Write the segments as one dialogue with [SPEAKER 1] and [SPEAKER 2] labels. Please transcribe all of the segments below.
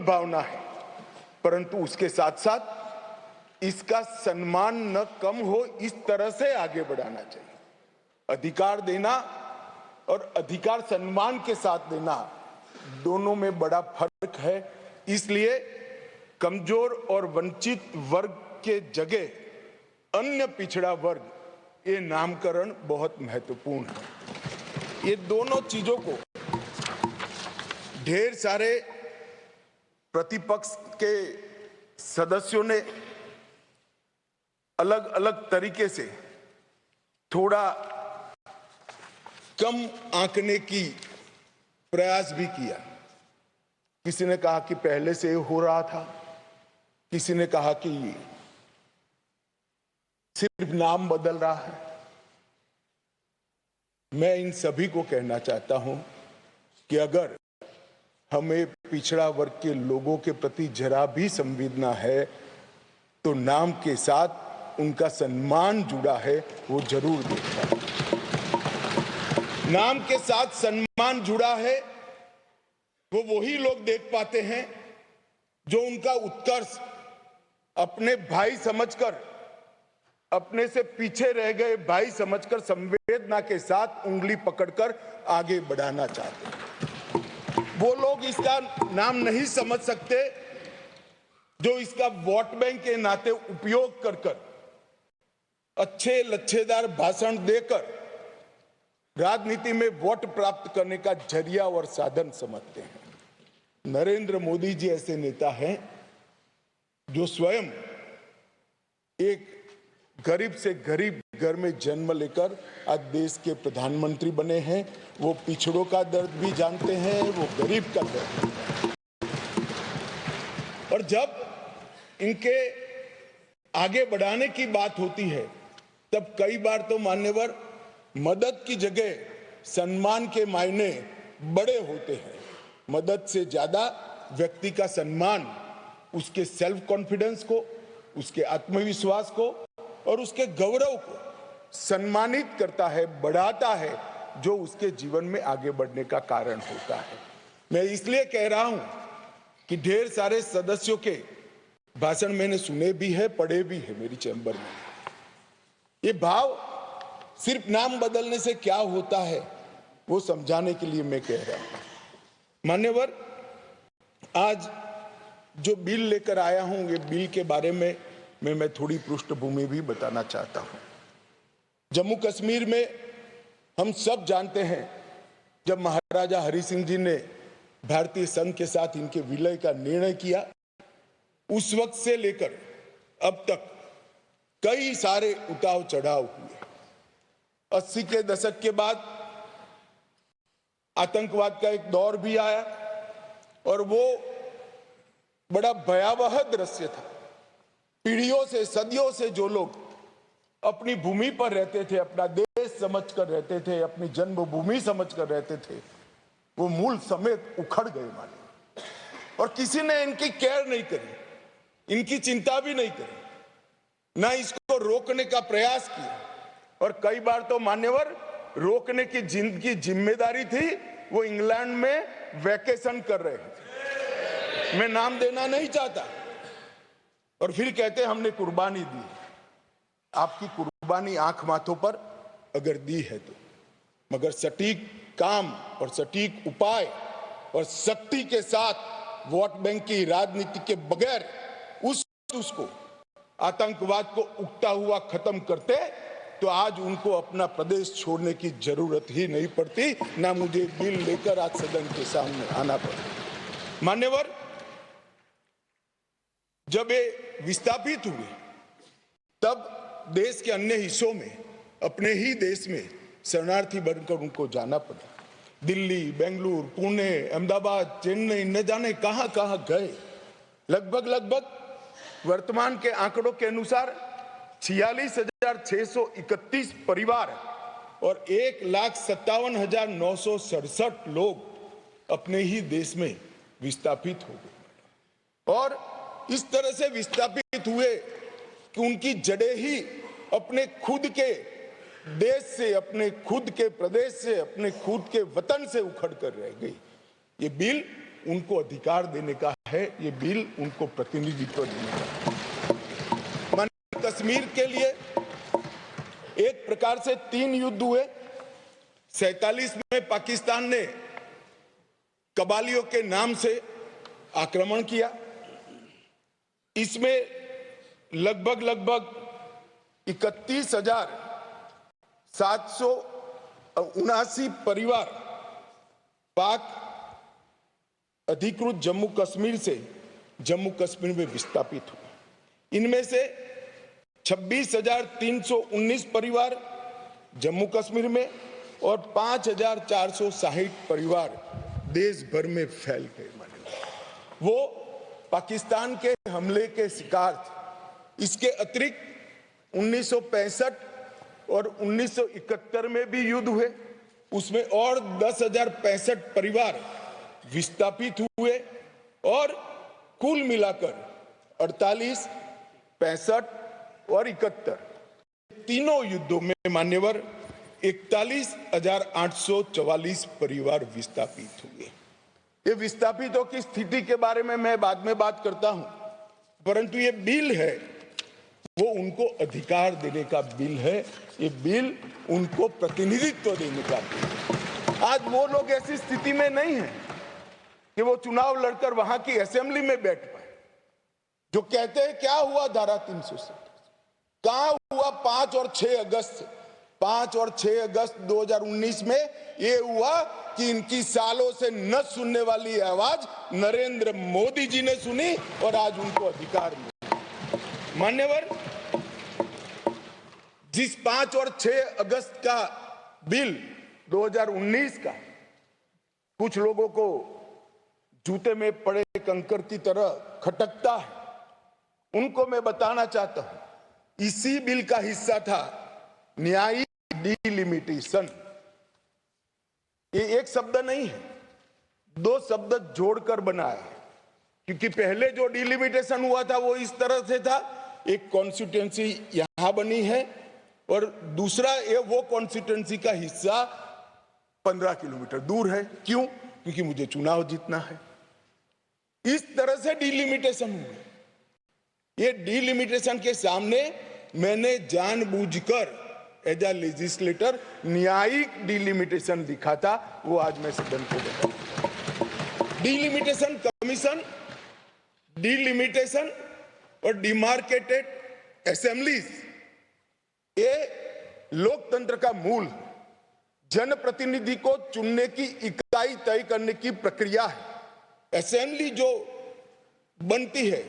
[SPEAKER 1] भावना है, परंतु उसके साथ साथ इसका सम्मान न कम हो, इस तरह से आगे बढ़ाना चाहिए। अधिकार देना और अधिकार सम्मान के साथ देना, दोनों में बड़ा फर्क है। इसलिए कमजोर और वंचित वर्ग के जगह अन्य पिछड़ा वर्ग, ये नामकरण बहुत महत्वपूर्ण है। ये दोनों चीजों को ढेर सारे प्रतिपक्ष के सदस्यों ने अलग अलग तरीके से थोड़ा कम आंकने की प्रयास भी किया। किसी ने कहा कि पहले से हो रहा था, किसी ने कहा कि सिर्फ नाम बदल रहा है। मैं इन सभी को कहना चाहता हूं कि अगर हमें पिछड़ा वर्ग के लोगों के प्रति जरा भी संवेदना है तो नाम के साथ उनका सम्मान जुड़ा है, वो जरूर देखना। नाम के साथ सम्मान जुड़ा है, वो वही लोग देख पाते हैं जो उनका उत्कर्ष अपने भाई समझकर, अपने से पीछे रह गए भाई समझकर संवेदना के साथ उंगली पकड़कर आगे बढ़ाना चाहते हैं। वो लोग इसका नाम नहीं समझ सकते जो इसका वोट बैंक के नाते उपयोग कर कर, अच्छे लच्छेदार भाषण देकर राजनीति में वोट प्राप्त करने का जरिया और साधन समझते हैं। नरेंद्र मोदी जी ऐसे नेता हैं जो स्वयं एक गरीब से गरीब घर में जन्म लेकर आज देश के प्रधानमंत्री बने हैं। वो पिछड़ों का दर्द भी जानते हैं, वो गरीब का दर्द भी जानते हैं। और जब इनके आगे बढ़ाने की बात होती है तब कई बार तो मान्यवर मदद की जगह सम्मान के मायने बड़े होते हैं। मदद से ज्यादा व्यक्ति का सम्मान उसके सेल्फ कॉन्फिडेंस को, उसके आत्मविश्वास को और उसके गौरव को सम्मानित करता है, बढ़ाता है, जो उसके जीवन में आगे बढ़ने का कारण होता है। मैं इसलिए कह रहा हूं कि ढेर सारे सदस्यों के भाषण मैंने सुने भी है, पढ़े भी है मेरी चैम्बर में। ये भाव सिर्फ नाम बदलने से क्या होता है वो समझाने के लिए मैं कह रहा हूं। मान्यवर, आज जो बिल लेकर आया हूं, ये बिल के बारे में मैं थोड़ी पृष्ठभूमि भी बताना चाहता हूं। जम्मू कश्मीर में हम सब जानते हैं, जब महाराजा हरि सिंह जी ने भारतीय संघ के साथ इनके विलय का निर्णय किया, उस वक्त से लेकर अब तक कई सारे उतार चढ़ाव हुए। 80 के दशक के बाद आतंकवाद का एक दौर भी आया और वो बड़ा भयावह दृश्य था। पीढ़ियों से, सदियों से जो लोग अपनी भूमि पर रहते थे, अपना देश समझकर रहते थे, अपनी जन्मभूमि समझकर रहते थे, वो मूल समेत उखड़ गए माने। और किसी ने इनकी केयर नहीं करी, इनकी चिंता भी नहीं करी, ना इसको रोकने का प्रयास किया। और कई बार तो मान्यवर रोकने की जिनकी जिम्मेदारी थी वो इंग्लैंड में वैकेशन कर रहे थे। मैं नाम देना नहीं चाहता। और फिर कहते हमने कुर्बानी दी। आपकी कुर्बानी आंख माथों पर अगर दी है तो, मगर सटीक काम और सटीक उपाय और शक्ति के साथ वोट बैंक की राजनीति के बगैर उसको आतंकवाद को उगता हुआ खत्म करते तो आज उनको अपना प्रदेश छोड़ने की जरूरत ही नहीं पड़ती, ना मुझे बिल लेकर आज सदन के सामने आना पड़ता। मान्यवर, जब ये विस्थापित हुए तब देश के अन्य हिस्सों में, अपने ही देश में शरणार्थी बनकर उनको जाना पड़ा। दिल्ली, बेंगलुरु, पुणे, अहमदाबाद, चेन्नई, न जाने कहां कहां गए। लगभग वर्तमान के आंकड़ों के अनुसार 46,631 परिवार और 1,57,967 लोग अपने ही देश में विस्थापित हो गए। और इस तरह से विस्थापित हुए कि उनकी जड़ें ही अपने खुद के देश से, अपने खुद के प्रदेश से, अपने खुद के वतन से उखड़ कर रह गई। ये बिल उनको अधिकार देने का है ये बिल उनको प्रतिनिधित्व देने का। कश्मीर के लिए एक प्रकार से 3 युद्ध हुए। 47 में पाकिस्तान ने कबालियों के नाम से आक्रमण किया। इसमें लगभग 31,779 परिवार पाक अधिकृत जम्मू कश्मीर से जम्मू कश्मीर में विस्थापित हुए। इनमें से 26,319 परिवार जम्मू कश्मीर में और 5,460 परिवार देश भर में फैल गए। वो पाकिस्तान के हमले के शिकार थे। इसके अतिरिक्त 1965 और 1971 में भी युद्ध हुए। उसमें और 10,065 परिवार विस्थापित हुए और कुल मिलाकर 48, 65 और 71 तीनों युद्धों में मान्यवर 41,844 परिवार विस्थापित हुए। ये विस्थापितों की स्थिति के बारे में मैं बाद में बात करता हूं, परंतु ये बिल है वो उनको अधिकार देने का बिल है। ये बिल उनको प्रतिनिधित्व देने का बिल है। आज वो लोग ऐसी स्थिति में नहीं है कि वो चुनाव लड़कर वहां की असेंबली में बैठ पाए। जो कहते हैं क्या हुआ धारा 370 कहां हुआ 5 और 6 अगस्त 2019 में ये हुआ कि इनकी सालों से न सुनने वाली आवाज नरेंद्र मोदी जी ने सुनी और आज उनको अधिकार मिला। मान्यवर, जिस 5 और 6 अगस्त का बिल 2019 का कुछ लोगों को जूते में पड़े कंकर की तरह खटकता है, उनको मैं बताना चाहता हूं इसी बिल का हिस्सा था न्यायिक डिलिमिटेशन। ये एक शब्द नहीं है, 2 शब्द जोड़कर बनाया है। क्योंकि पहले जो डिलिमिटेशन हुआ था वो इस तरह से था, एक कॉन्स्टिट्यूएंसी यहां बनी है और दूसरा ये वो कॉन्स्टिट्यूएंसी का हिस्सा 15 किलोमीटर दूर है। क्यों? क्योंकि मुझे चुनाव जीतना है। इस तरह से डिलिमिटेशन हुआ। ये डिलिमिटेशन के सामने मैंने जानबूझकर एज अ लेजिस्लेटर न्यायिक डिलिमिटेशन लिखा था, वो आज मैं सदन को बताऊंगा। डिलिमिटेशन कमीशन, डिलिमिटेशन और डिमार्केटेड असेंबलीज ये लोकतंत्र का मूल, जनप्रतिनिधि को चुनने की इकाई तय करने की प्रक्रिया है। असेंबली जो बनती है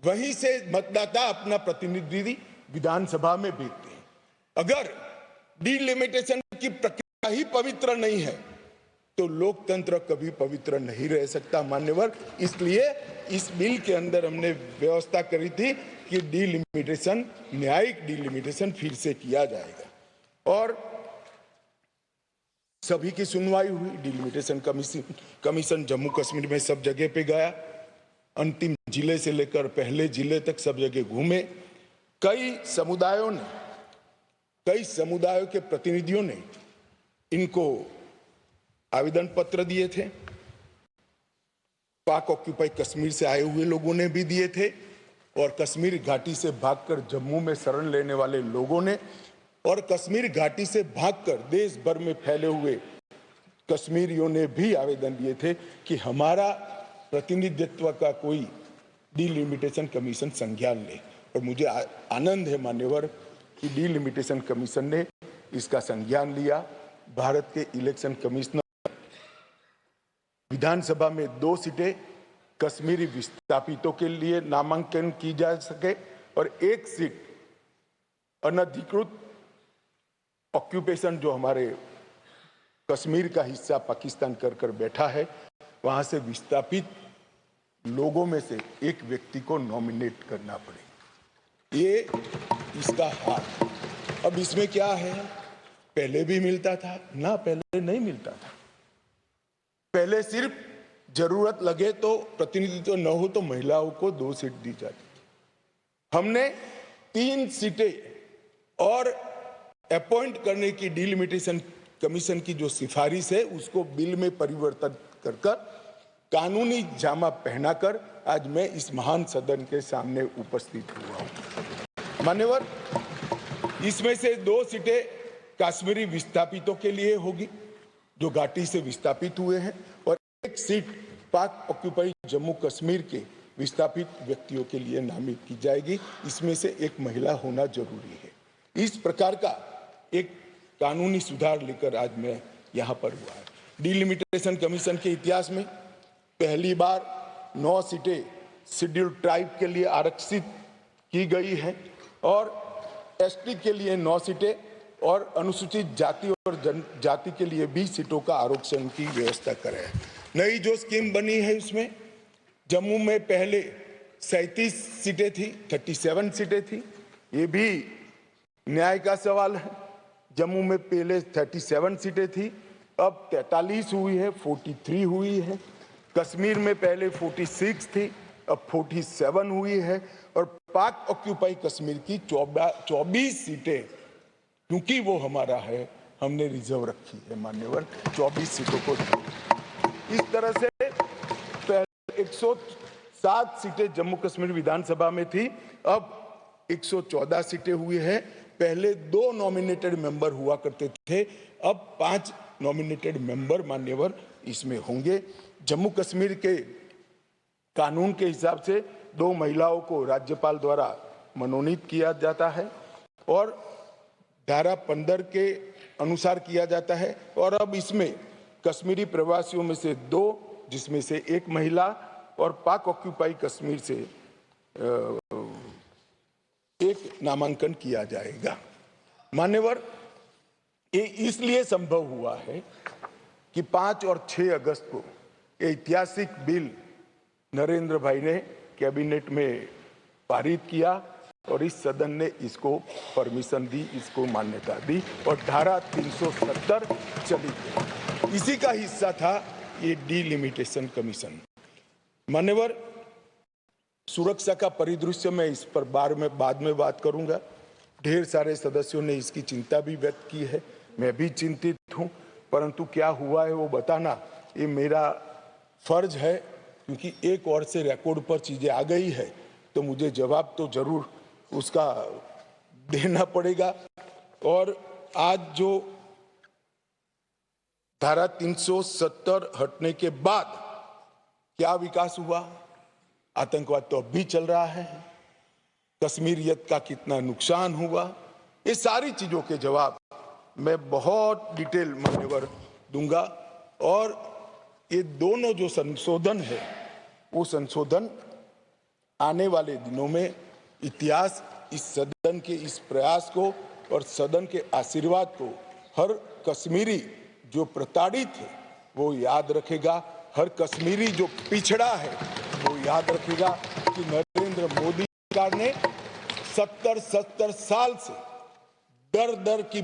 [SPEAKER 1] वहीं से मतदाता अपना प्रतिनिधि विधानसभा में भेजते हैं। अगर डिलिमिटेशन की प्रक्रिया ही पवित्र नहीं है तो लोकतंत्र कभी पवित्र नहीं रह सकता मान्यवर। इसलिए इस बिल के अंदर हमने व्यवस्था करी थी कि डिलिमिटेशन, न्यायिक डिलिमिटेशन फिर से किया जाएगा और सभी की सुनवाई हुई। डिलिमिटेशन कमीशन जम्मू कश्मीर में सब जगह पे गया, अंतिम जिले से लेकर पहले जिले तक सब जगह घूमे। कई समुदायों के प्रतिनिधियों ने इनको आवेदन पत्र दिए थे। पाक ऑक्यूपाई कश्मीर से आए हुए लोगों ने भी दिए थे और कश्मीर घाटी से भागकर जम्मू में शरण लेने वाले लोगों ने और कश्मीर घाटी से भागकर देश भर में फैले हुए कश्मीरियों ने भी आवेदन दिए थे कि हमारा प्रतिनिधित्व का कोई डिलिमिटेशन कमीशन संज्ञान ले। और मुझे आनंद है मान्यवर कि डिलिमिटेशन कमीशन ने इसका संज्ञान लिया। भारत के इलेक्शन कमिश्नर विधानसभा में 2 सीटें कश्मीरी विस्थापितों के लिए नामांकन की जा सके और 1 सीट अनधिकृत ऑक्यूपेशन जो हमारे कश्मीर का हिस्सा पाकिस्तान कर बैठा है, वहां से विस्थापित लोगों में से एक व्यक्ति को नॉमिनेट करना पड़े। ये इसका हाल। अब इसमें क्या है, पहले भी मिलता था ना, पहले नहीं मिलता था। पहले सिर्फ जरूरत लगे तो प्रतिनिधित्व न हो तो महिलाओं को 2 सीट दी जाती थी। हमने 3 सीटें और अपॉइंट करने की डिलिमिटेशन कमीशन की जो सिफारिश है उसको बिल में परिवर्तित कर कानूनी जामा पहनाकर आज मैं इस महान सदन के सामने उपस्थित हुआ हूं। मान्यवर, इसमें से 2 सीटें कश्मीरी विस्थापितों के लिए होगी जो घाटी से विस्थापित हुए हैं, और 1 सीट पाक ऑक्यूपाई जम्मू कश्मीर के विस्थापित व्यक्तियों के लिए नामित की जाएगी। इसमें से 1 महिला होना जरूरी है। इस प्रकार का एक कानूनी सुधार लेकर आज मैं यहाँ पर हुआ है। डिलिमिटेशन कमीशन के इतिहास में पहली बार 9 सीटें शेड्यूल्ड ट्राइब के लिए आरक्षित की गई है और एसटी के लिए 9 सीटें और अनुसूचित जाति और जनजाति के लिए 20 सीटों का आरक्षण की व्यवस्था करें है। नई जो स्कीम बनी है उसमें जम्मू में पहले 37 सीटें थी, 37 सीटें थी। ये भी न्याय का सवाल है। जम्मू में पहले 37 सीटें थी, अब 43 हुई है, 43 हुई है। कश्मीर में पहले 46 थी, अब 47 हुई है। और पाक ऑक्यूपाई कश्मीर की 24 सीटें, क्योंकि वो हमारा है, हमने रिजर्व रखी है मान्यवर, 24 सीटों को। इस तरह से पहले 107 सीटें जम्मू कश्मीर विधानसभा में थी, अब 114 सीटें हुई है। पहले 2 नॉमिनेटेड मेंबर हुआ करते थे, अब 5 नॉमिनेटेड मेंबर मान्यवर इसमें होंगे। जम्मू कश्मीर के कानून के हिसाब से 2 महिलाओं को राज्यपाल द्वारा मनोनीत किया जाता है और धारा 15 के अनुसार किया जाता है। और अब इसमें कश्मीरी प्रवासियों में से 2, जिसमें से 1 महिला, और पाक ऑक्यूपाई कश्मीर से 1 नामांकन किया जाएगा। मान्यवर, ये इसलिए संभव हुआ है कि 5 और 6 अगस्त को ऐतिहासिक बिल नरेंद्र भाई ने कैबिनेट में पारित किया और इस सदन ने इसको परमिशन दी, इसको मान्यता दी और धारा 370 चली गई। इसी का हिस्सा था ये डिलिमिटेशन कमीशन। मान्यवर, सुरक्षा का परिदृश्य में इस पर बाद में बात करूंगा। ढेर सारे सदस्यों ने इसकी चिंता भी व्यक्त की है, मैं भी चिंतित हूं, परंतु क्या हुआ है वो बताना ये मेरा फर्ज है, क्योंकि एक ओर से रिकॉर्ड पर चीजें आ गई है तो मुझे जवाब तो जरूर उसका देना पड़ेगा। और आज जो धारा 370 हटने के बाद क्या विकास हुआ, आतंकवाद तो अब भी चल रहा है, कश्मीरियत का कितना नुकसान हुआ, ये सारी चीजों के जवाब मैं बहुत डिटेल मान्यवर दूंगा। और ये दोनों जो संशोधन है वो संशोधन आने वाले दिनों में इतिहास इस सदन के इस प्रयास को और सदन के आशीर्वाद को हर कश्मीरी जो प्रताड़ित है वो याद रखेगा, हर कश्मीरी जो पिछड़ा है वो याद रखेगा कि नरेंद्र मोदी सरकार ने 70 साल से दर दर की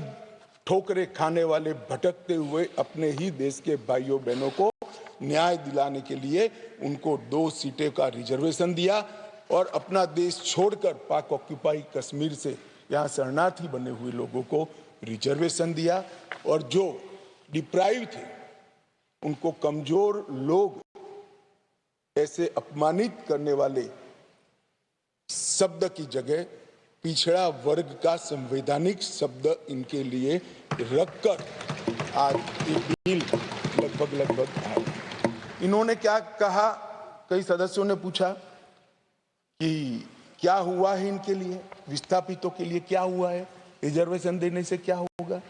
[SPEAKER 1] ठोकरें खाने वाले भटकते हुए अपने ही देश के भाइयों बहनों को न्याय दिलाने के लिए उनको 2 सीटें का रिजर्वेशन दिया और अपना देश छोड़कर पाक ऑक्यूपाई कश्मीर से यहाँ शरणार्थी बने हुए लोगों को रिजर्वेशन दिया। और जो डिप्राइव थे उनको कमजोर लोग ऐसे अपमानित करने वाले शब्द की जगह पिछड़ा वर्ग का संवैधानिक शब्द इनके लिए रखकर आज ये बिल लगभग आया। इन्होंने क्या कहा, कई सदस्यों ने पूछा कि क्या हुआ है इनके लिए, विस्थापितों के लिए क्या हुआ है, रिजर्वेशन देने से क्या होगा।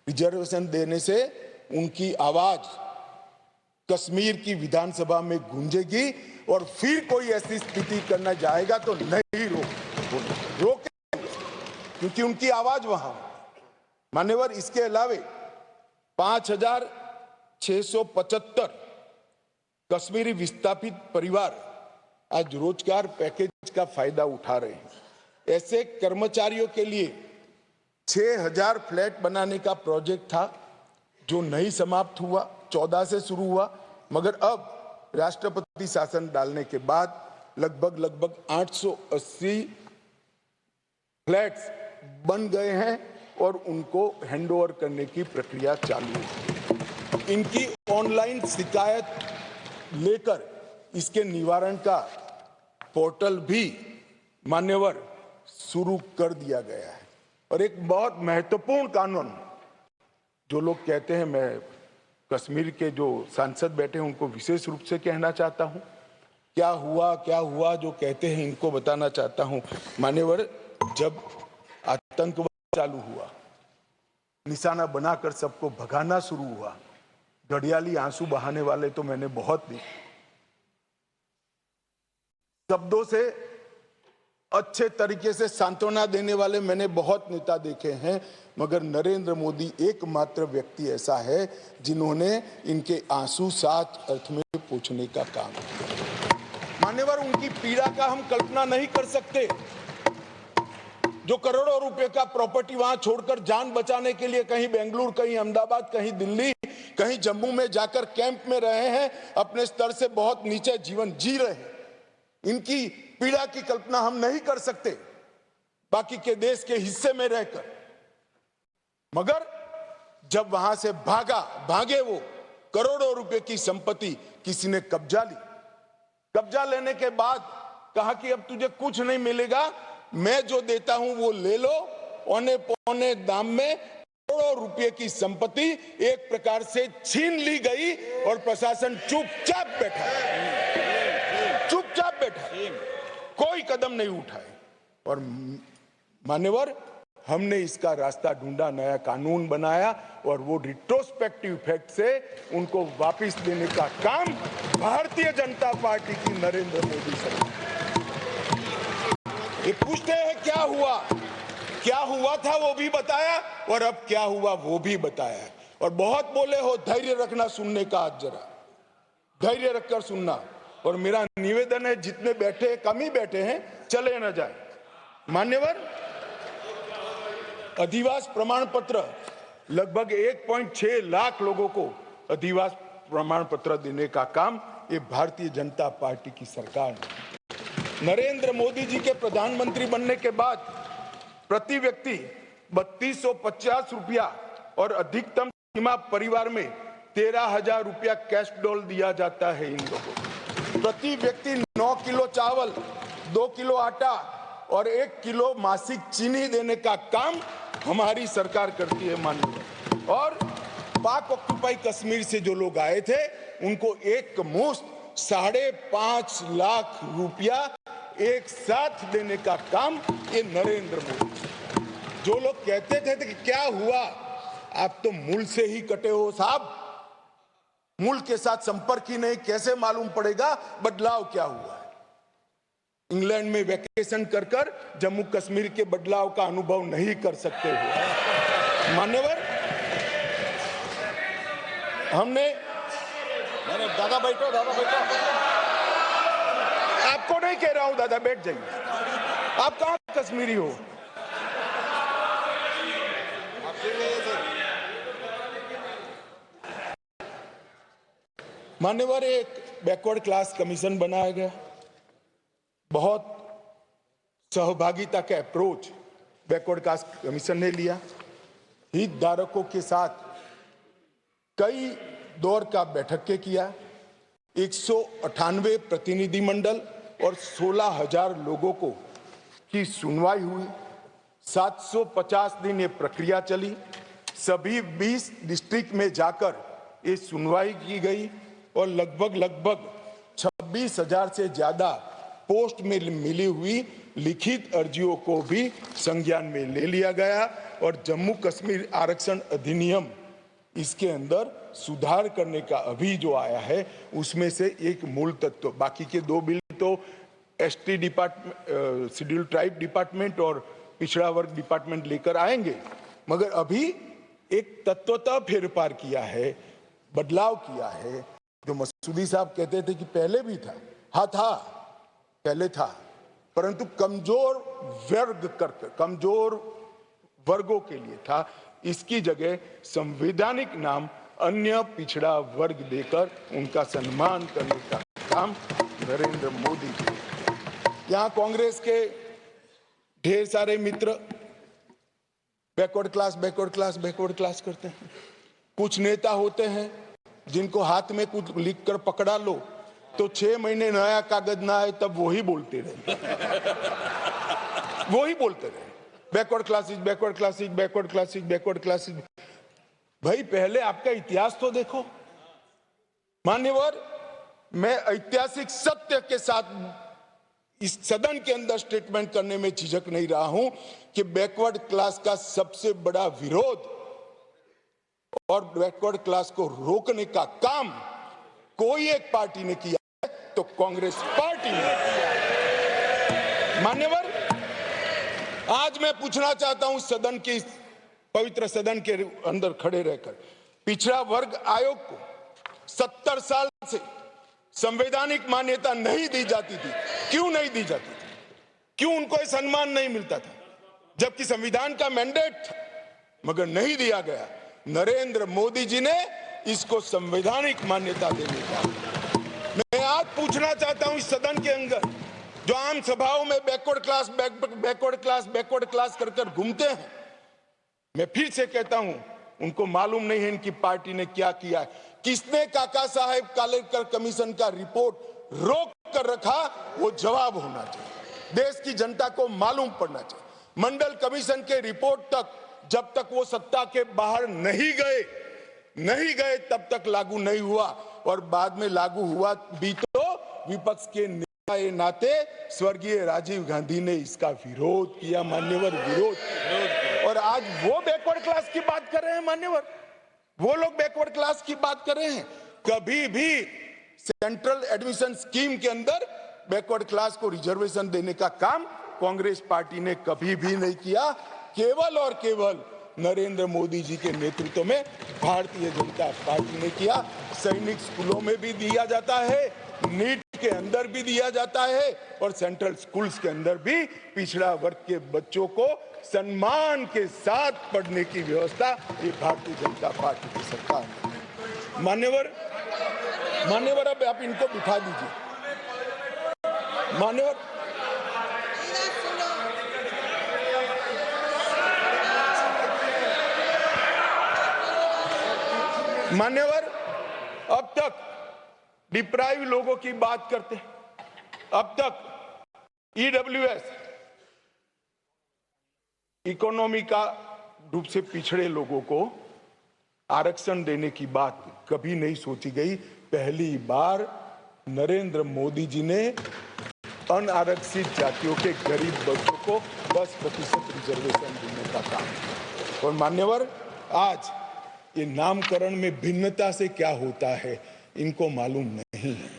[SPEAKER 1] रिजर्वेशन देने से उनकी आवाज कश्मीर की विधानसभा में गूंजेगी और फिर कोई ऐसी स्थिति करना जाएगा तो नहीं रोके, क्योंकि उनकी आवाज वहां। मान्यवर, इसके अलावे 5675 कश्मीरी विस्थापित परिवार आज रोजगार पैकेज का फायदा उठा रहे हैं। ऐसे कर्मचारियों के लिए 6000 फ्लैट बनाने का प्रोजेक्ट था जो नहीं समाप्त हुआ, 14 से शुरू हुआ, मगर अब राष्ट्रपति शासन डालने के बाद लगभग 880 फ्लैट्स बन गए हैं और उनको हैंडओवर करने की प्रक्रिया चालू है। इनकी ऑनलाइन शिकायत लेकर इसके निवारण का पोर्टल भी मान्यवर शुरू कर दिया गया है। और एक बहुत महत्वपूर्ण कानून, जो लोग कहते हैं, मैं कश्मीर के जो सांसद बैठे हैं उनको विशेष रूप से कहना चाहता हूं, क्या हुआ जो कहते हैं इनको बताना चाहता हूं। मान्यवर, जब आतंकवाद चालू हुआ, निशाना बनाकर सबको भगाना शुरू हुआ, घड़ियाली आंसू बहाने वाले तो मैंने बहुत देखे, शब्दों से अच्छे तरीके से सांत्वना देने वाले मैंने बहुत नेता देखे हैं, मगर नरेंद्र मोदी एकमात्र व्यक्ति ऐसा है जिन्होंने इनके आंसू साथ अर्थ में पोंछने का काम किया। मान्यवर, उनकी पीड़ा का हम कल्पना नहीं कर सकते, जो करोड़ों रुपए का प्रॉपर्टी वहां छोड़कर जान बचाने के लिए कहीं बेंगलुरु, कहीं अहमदाबाद, कहीं दिल्ली, कहीं जम्मू में जाकर कैंप में रहे हैं, अपने स्तर से बहुत नीचे जीवन जी रहे हैं। इनकी पीड़ा की कल्पना हम नहीं कर सकते बाकी के देश के हिस्से में रहकर, मगर जब वहां से भागे वो, करोड़ों रुपए की संपत्ति किसी ने कब्जा ली। कब्जा लेने के बाद कहा कि अब तुझे कुछ नहीं मिलेगा, मैं जो देता हूं वो ले लो। औने पौने दाम में करोड़ों रुपए की संपत्ति एक प्रकार से छीन ली गई और प्रशासन चुपचाप बैठा, कोई कदम नहीं उठाए। और मान्यवर, हमने इसका रास्ता ढूंढा, नया कानून बनाया और वो रिट्रोस्पेक्टिव इफेक्ट से उनको वापस देने का काम भारतीय जनता पार्टी की नरेंद्र मोदी सरकार। ये पूछते हैं क्या हुआ था वो भी बताया, और अब क्या हुआ वो भी बताया। और बहुत बोले हो, धैर्य रखना सुनने का, आज जरा धैर्य रखकर सुनना। और मेरा निवेदन है, जितने बैठे, कम ही बैठे हैं, चले न जाए। मान्यवर, अधिवास प्रमाण पत्र, लगभग 1.6 लाख लोगों को अधिवास प्रमाण पत्र देने का काम ये भारतीय जनता पार्टी की सरकार ने। नरेंद्र मोदी जी के प्रधानमंत्री बनने के बाद प्रति व्यक्ति 3250 रुपया और अधिकतम सीमा परिवार में 13,000 रुपया कैश डॉल दिया जाता है इन लोगों को। प्रति व्यक्ति 9 किलो चावल, 2 किलो आटा और 1 किलो मासिक चीनी देने का काम हमारी सरकार करती है माननीय। और पाक ऑक्युपाई कश्मीर से जो लोग आए थे उनको एक मुश्त 5.5 लाख रुपया एक साथ देने का काम ये नरेंद्र मोदी। जो लोग कहते थे कि क्या हुआ, आप तो मूल से ही कटे हो साहब, मूल के साथ संपर्क ही नहीं, कैसे मालूम पड़ेगा बदलाव क्या हुआ है। इंग्लैंड में वैकेशन कर जम्मू कश्मीर के बदलाव का अनुभव नहीं कर सकते हो मान्यवर। हमने
[SPEAKER 2] दादा बैठो
[SPEAKER 1] आपको नहीं कह रहा हूं दादा, बैठ जाइए। आप कहां कश्मीरी हो? मान्यवर, एक बैकवर्ड क्लास कमीशन बनाया गया, बहुत सहभागिता का अप्रोच बैकवर्ड क्लास कमीशन ने लिया। हितधारकों के साथ कई दौर का बैठक के किया, 198 प्रतिनिधिमंडल और 16,000 लोगों को की सुनवाई हुई। 750 दिन ये प्रक्रिया चली। सभी 20 डिस्ट्रिक्ट में जाकर ये सुनवाई की गई और लगभग 26,000 से ज्यादा पोस्ट में मिली हुई लिखित अर्जियों को भी संज्ञान में ले लिया गया। और जम्मू कश्मीर आरक्षण अधिनियम, इसके अंदर सुधार करने का अभी जो आया है उसमें से एक मूल तत्व, बाकी के 2 बिल तो ST department, schedule tribe department और पिछड़ा वर्ग डिपार्टमेंट लेकर आएंगे, मगर अभी एक तत्वतः फेरफार किया है, बदलाव किया है। जो मसूदी साहब कहते थे कि पहले भी था, हाँ था, पहले था, परंतु कमजोर वर्गों के लिए था। इसकी जगह संवैधानिक नाम अन्य पिछड़ा वर्ग देकर उनका सम्मान करने का काम नरेंद्र मोदी जी। यहां कांग्रेस के ढेर सारे मित्र बैकवर्ड क्लास करते हैं। कुछ नेता होते हैं जिनको हाथ में कुछ लिखकर पकड़ा लो तो 6 महीने नया कागज ना आए तब वही बोलते रहे वही बोलते रहे, backward classes, backward classes, backward classes, backward classes. भाई पहले आपका इतिहास तो देखो। मान्यवर, मैं ऐतिहासिक सत्य के साथ इस सदन के अंदर स्टेटमेंट करने में झिझक नहीं रहा हूं कि बैकवर्ड क्लास का सबसे बड़ा विरोध और बैकवर्ड क्लास को रोकने का काम कोई एक पार्टी ने किया है तो कांग्रेस पार्टी ने किया है। मान्यवर, आज मैं पूछना चाहता हूं सदन के, पवित्र सदन के अंदर खड़े रहकर, पिछड़ा वर्ग आयोग को 70 साल से संवैधानिक मान्यता नहीं दी जाती थी। क्यों नहीं दी जाती थी? क्यों उनको यह सम्मान नहीं मिलता था, जबकि संविधान का मैंडेट था, मगर नहीं दिया गया। नरेंद्र मोदी जी ने इसको संवैधानिक मान्यता देने का। मैं आज पूछना चाहता हूं इस सदन के अंदर जो आम सभाओं में backward class, backward class, backward class कर कर घूमते हैं, मैं फिर से कहता हूं, उनको मालूम नहीं है इनकी पार्टी ने क्या किया है। किसने काका साहेब कालेकर कमीशन का रिपोर्ट रोक कर रखा, वो जवाब होना चाहिए। देश की जनता को मालूम पड़ना चाहिए। मंडल कमीशन के रिपोर्ट तक जब तक वो सत्ता के बाहर नहीं गए तब तक लागू नहीं हुआ, और बाद में लागू हुआ भी तो विपक्ष के नेता के नाते स्वर्गीय राजीव गांधी ने इसका विरोध किया। मान्यवर, विरोध। और आज वो बैकवर्ड क्लास की बात कर रहे हैं। मान्यवर, वो लोग बैकवर्ड क्लास की बात कर रहे हैं। कभी भी सेंट्रल एडमिशन स्कीम के अंदर बैकवर्ड क्लास को रिजर्वेशन देने का काम कांग्रेस पार्टी ने कभी भी नहीं किया। केवल और केवल नरेंद्र मोदी जी के नेतृत्व में भारतीय जनता पार्टी ने किया। सैनिक स्कूलों में भी दिया जाता है, नीट के अंदर भी दिया जाता है, और सेंट्रल स्कूल्स के अंदर भी पिछड़ा वर्ग के बच्चों को सम्मान के साथ पढ़ने की व्यवस्था ये भारतीय जनता पार्टी की सरकार ने। मान्यवर, अब आप इनको बिठा दीजिए। मान्यवर, अब तक डिप्राइव लोगों की बात करते हैं। अब तक ईडब्ल्यूएस, इकोनॉमी का रूप से पिछड़े लोगों को आरक्षण देने की बात कभी नहीं सोची गई। पहली बार नरेंद्र मोदी जी ने अनारक्षित जातियों के गरीब बच्चों को 10% रिजर्वेशन देने का काम। और मान्यवर, आज ये नामकरण में भिन्नता से क्या होता है इनको मालूम नहीं है।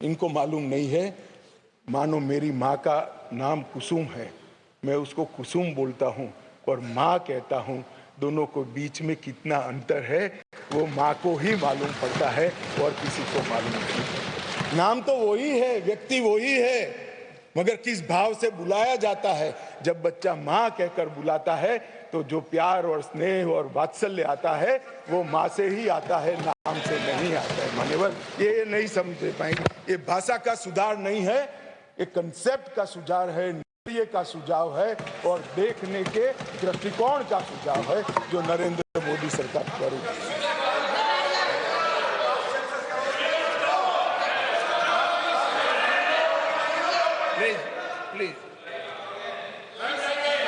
[SPEAKER 1] इनको मालूम नहीं है। मानो मेरी माँ का नाम कुसुम है, मैं उसको कुसुम बोलता हूँ और माँ कहता हूँ। दोनों को बीच में कितना अंतर है वो माँ को ही मालूम पड़ता है और किसी को मालूम नहीं। नाम तो वही है, व्यक्ति वही है, मगर किस भाव से बुलाया जाता है। जब बच्चा माँ कहकर बुलाता है तो जो प्यार और स्नेह और वात्सल्य आता है वो माँ से ही आता है, नाम से नहीं आता है। मान्यवर, ये नहीं समझ पाएंगे। ये भाषा का सुधार नहीं है, ये कंसेप्ट का सुधार है, नजरिए का सुझाव है और देखने के दृष्टिकोण का सुझाव है जो नरेंद्र मोदी सरकार कर रही है। प्लीज।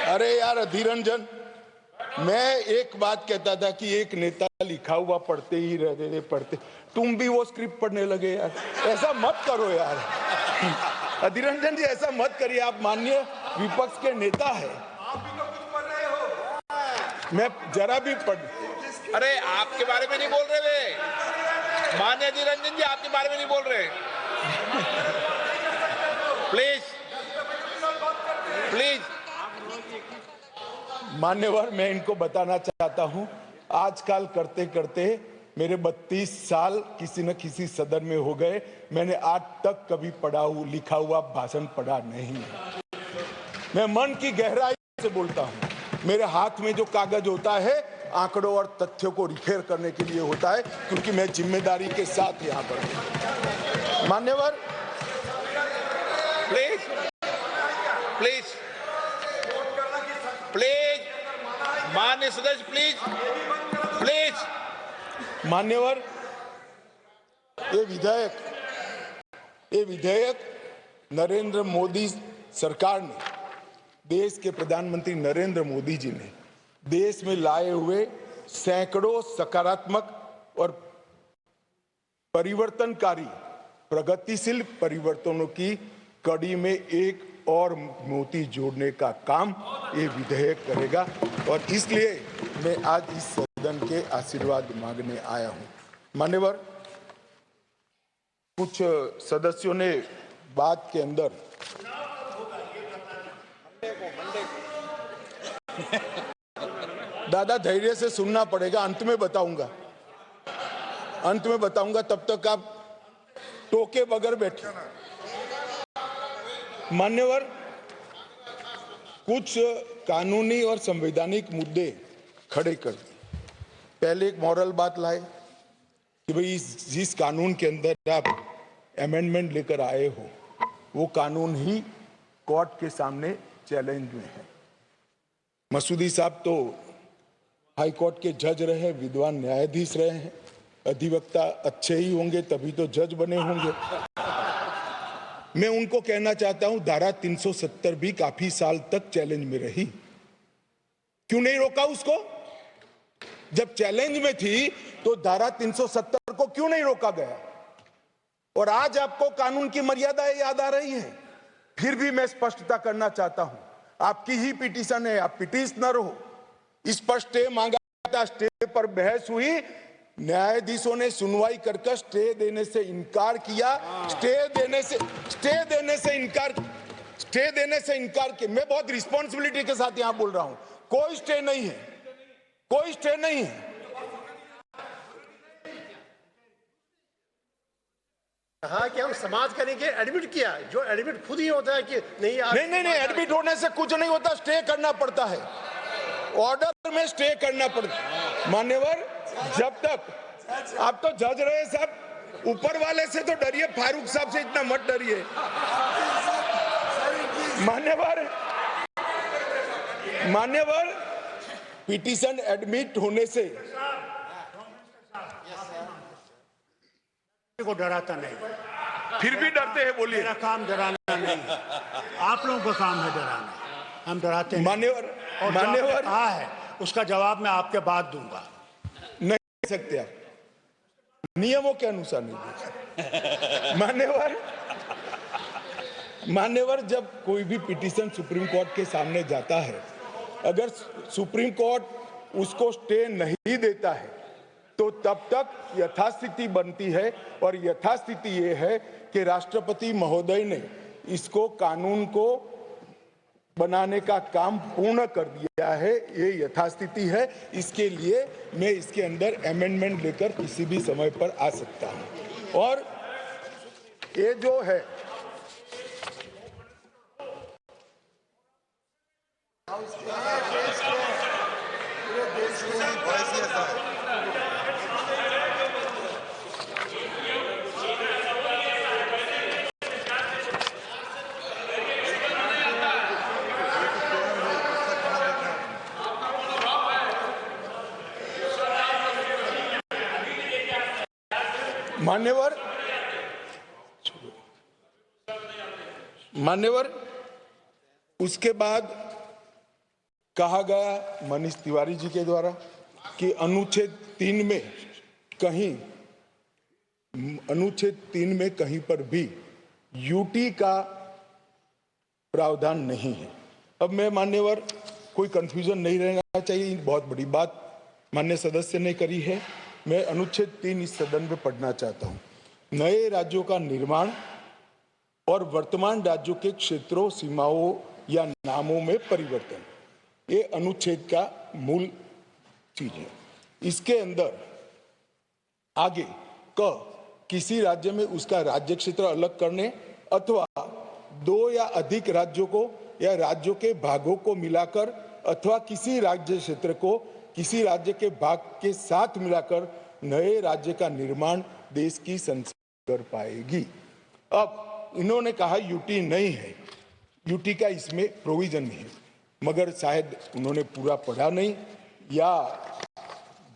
[SPEAKER 1] अरे यार अधीर रंजन, मैं एक बात कहता था कि एक नेता लिखा हुआ पढ़ते ही रहे पढ़ते, तुम भी वो स्क्रिप्ट पढ़ने लगे यार। ऐसा मत करो यार। अधीर रंजन जी, ऐसा मत करिए। आप माननीय विपक्ष के नेता है। आप भी तो कुछ पढ़ रहे हो। मैं जरा भी पढ़।
[SPEAKER 2] अरे आपके बारे में नहीं बोल रहे वे, माननीय अधीर रंजन जी आपके बारे में नहीं बोल रहे। प्लीज।
[SPEAKER 1] मान्यवर, मैं इनको बताना चाहता हूं, आजकल करते करते मेरे 32 साल किसी न किसी सदन में हो गए। मैंने आज तक कभी लिखा हुआ भाषण पढ़ा नहीं। मैं मन की गहराई से बोलता हूं। मेरे हाथ में जो कागज होता है आंकड़ों और तथ्यों को रिफेर करने के लिए होता है, क्योंकि मैं जिम्मेदारी के साथ यहां पर। मान्यवर,
[SPEAKER 2] प्लीज माननीय सदस्य, प्लीज।
[SPEAKER 1] मान्यवर, ये विधेयक ये विधेयक नरेंद्र मोदी सरकार ने, देश के प्रधानमंत्री नरेंद्र मोदी जी ने देश में लाए हुए सैकड़ों सकारात्मक और परिवर्तनकारी प्रगतिशील परिवर्तनों की कड़ी में एक और मोती जोड़ने का काम ये विधेयक करेगा और इसलिए मैं आज इस सदन के आशीर्वाद मांगने आया हूं। मान्यवर, कुछ सदस्यों ने बात के अंदर दादा धैर्य से सुनना पड़ेगा, अंत में बताऊंगा, तब तक आप टोके बगैर बैठे। मान्यवर, कुछ कानूनी और संवैधानिक मुद्दे खड़े कर दिए। पहले एक मॉरल बात लाए कि भाई जिस कानून के अंदर आप अमेंडमेंट लेकर आए हो वो कानून ही कोर्ट के सामने चैलेंज में है। मसूदी साहब तो हाई कोर्ट के जज रहे, विद्वान न्यायाधीश रहे हैं, अधिवक्ता अच्छे ही होंगे तभी तो जज बने होंगे। मैं उनको कहना चाहता हूं, धारा 370 भी काफी साल तक चैलेंज में रही, क्यों नहीं रोका उसको? जब चैलेंज में थी तो धारा 370 को क्यों नहीं रोका गया? और आज आपको कानून की मर्यादाएं याद आ रही हैं। फिर भी मैं स्पष्टता करना चाहता हूं, आपकी ही पिटीशन है, आप पिटीशनर हो। इस पर स्टे मांगा था, स्टे पर बहस हुई, न्यायाधीशों ने सुनवाई करके स्टे देने से इनकार किया। स्टे देने से इनकार किया। मैं बहुत रिस्पॉन्सिबिलिटी के साथ यहां बोल रहा हूं, कोई स्टे नहीं है, कोई स्टे नहीं है।
[SPEAKER 3] कहा कि हम समाज करेंगे, एडमिट किया, जो एडमिट खुद ही होता है कि नहीं
[SPEAKER 1] नहीं, एडमिट होने से कुछ नहीं होता, स्टे करना पड़ता है, ऑर्डर में स्टे करना पड़ता है। मान्यवर, जब तक आप तो जज रहे साहब, ऊपर वाले से तो डरिए, फारूक साहब से इतना मत डरिए। मान्यवर, पिटीशन एडमिट होने से
[SPEAKER 3] को डराता नहीं,
[SPEAKER 1] फिर भी डरते हैं, बोलिए।
[SPEAKER 3] मेरा काम डराना नहीं है, आप लोगों का काम है डराना, हम डराते नहीं।
[SPEAKER 1] मान्यवर,
[SPEAKER 3] कहा है उसका जवाब मैं आपके बाद दूंगा।
[SPEAKER 1] नहीं दे सकते आप, नियमों के अनुसार नहीं दे सकते। मान्यवर, जब कोई भी पिटीशन सुप्रीम कोर्ट के सामने जाता है, अगर सुप्रीम कोर्ट उसको स्टे नहीं देता है तो तब तक यथास्थिति बनती है, और यथास्थिति ये है कि राष्ट्रपति महोदय ने इसको कानून को बनाने का काम पूर्ण कर दिया है। ये यथास्थिति है, इसके लिए मैं इसके अंदर अमेंडमेंट लेकर किसी भी समय पर आ सकता हूं। और ये जो है मान्यवर, उसके बाद कहा गया मनीष तिवारी जी के द्वारा कि अनुच्छेद 3 में कहीं पर भी यूटी का प्रावधान नहीं है। अब मैं मान्यवर, कोई कंफ्यूजन नहीं रहना चाहिए, बहुत बड़ी बात माननीय सदस्य ने करी है। मैं अनुच्छेद 3 इस सदन में पढ़ना चाहता हूं। नए राज्यों का निर्माण और वर्तमान राज्यों के क्षेत्रों, सीमाओं या नामों में परिवर्तन, ये अनुच्छेद का मूल चीज है। इसके अंदर आगे किसी राज्य में उसका राज्य क्षेत्र अलग करने अथवा 2 या अधिक राज्यों को या राज्यों के भागों को मिलाकर अथवा किसी राज्य क्षेत्र को किसी राज्य के भाग के साथ मिलाकर नए राज्य का निर्माण देश की संसद कर पाएगी। अब इन्होंने कहा यूटी नहीं है, यूटी का इसमें प्रोविजन नहीं है, मगर शायद उन्होंने पूरा पढ़ा नहीं या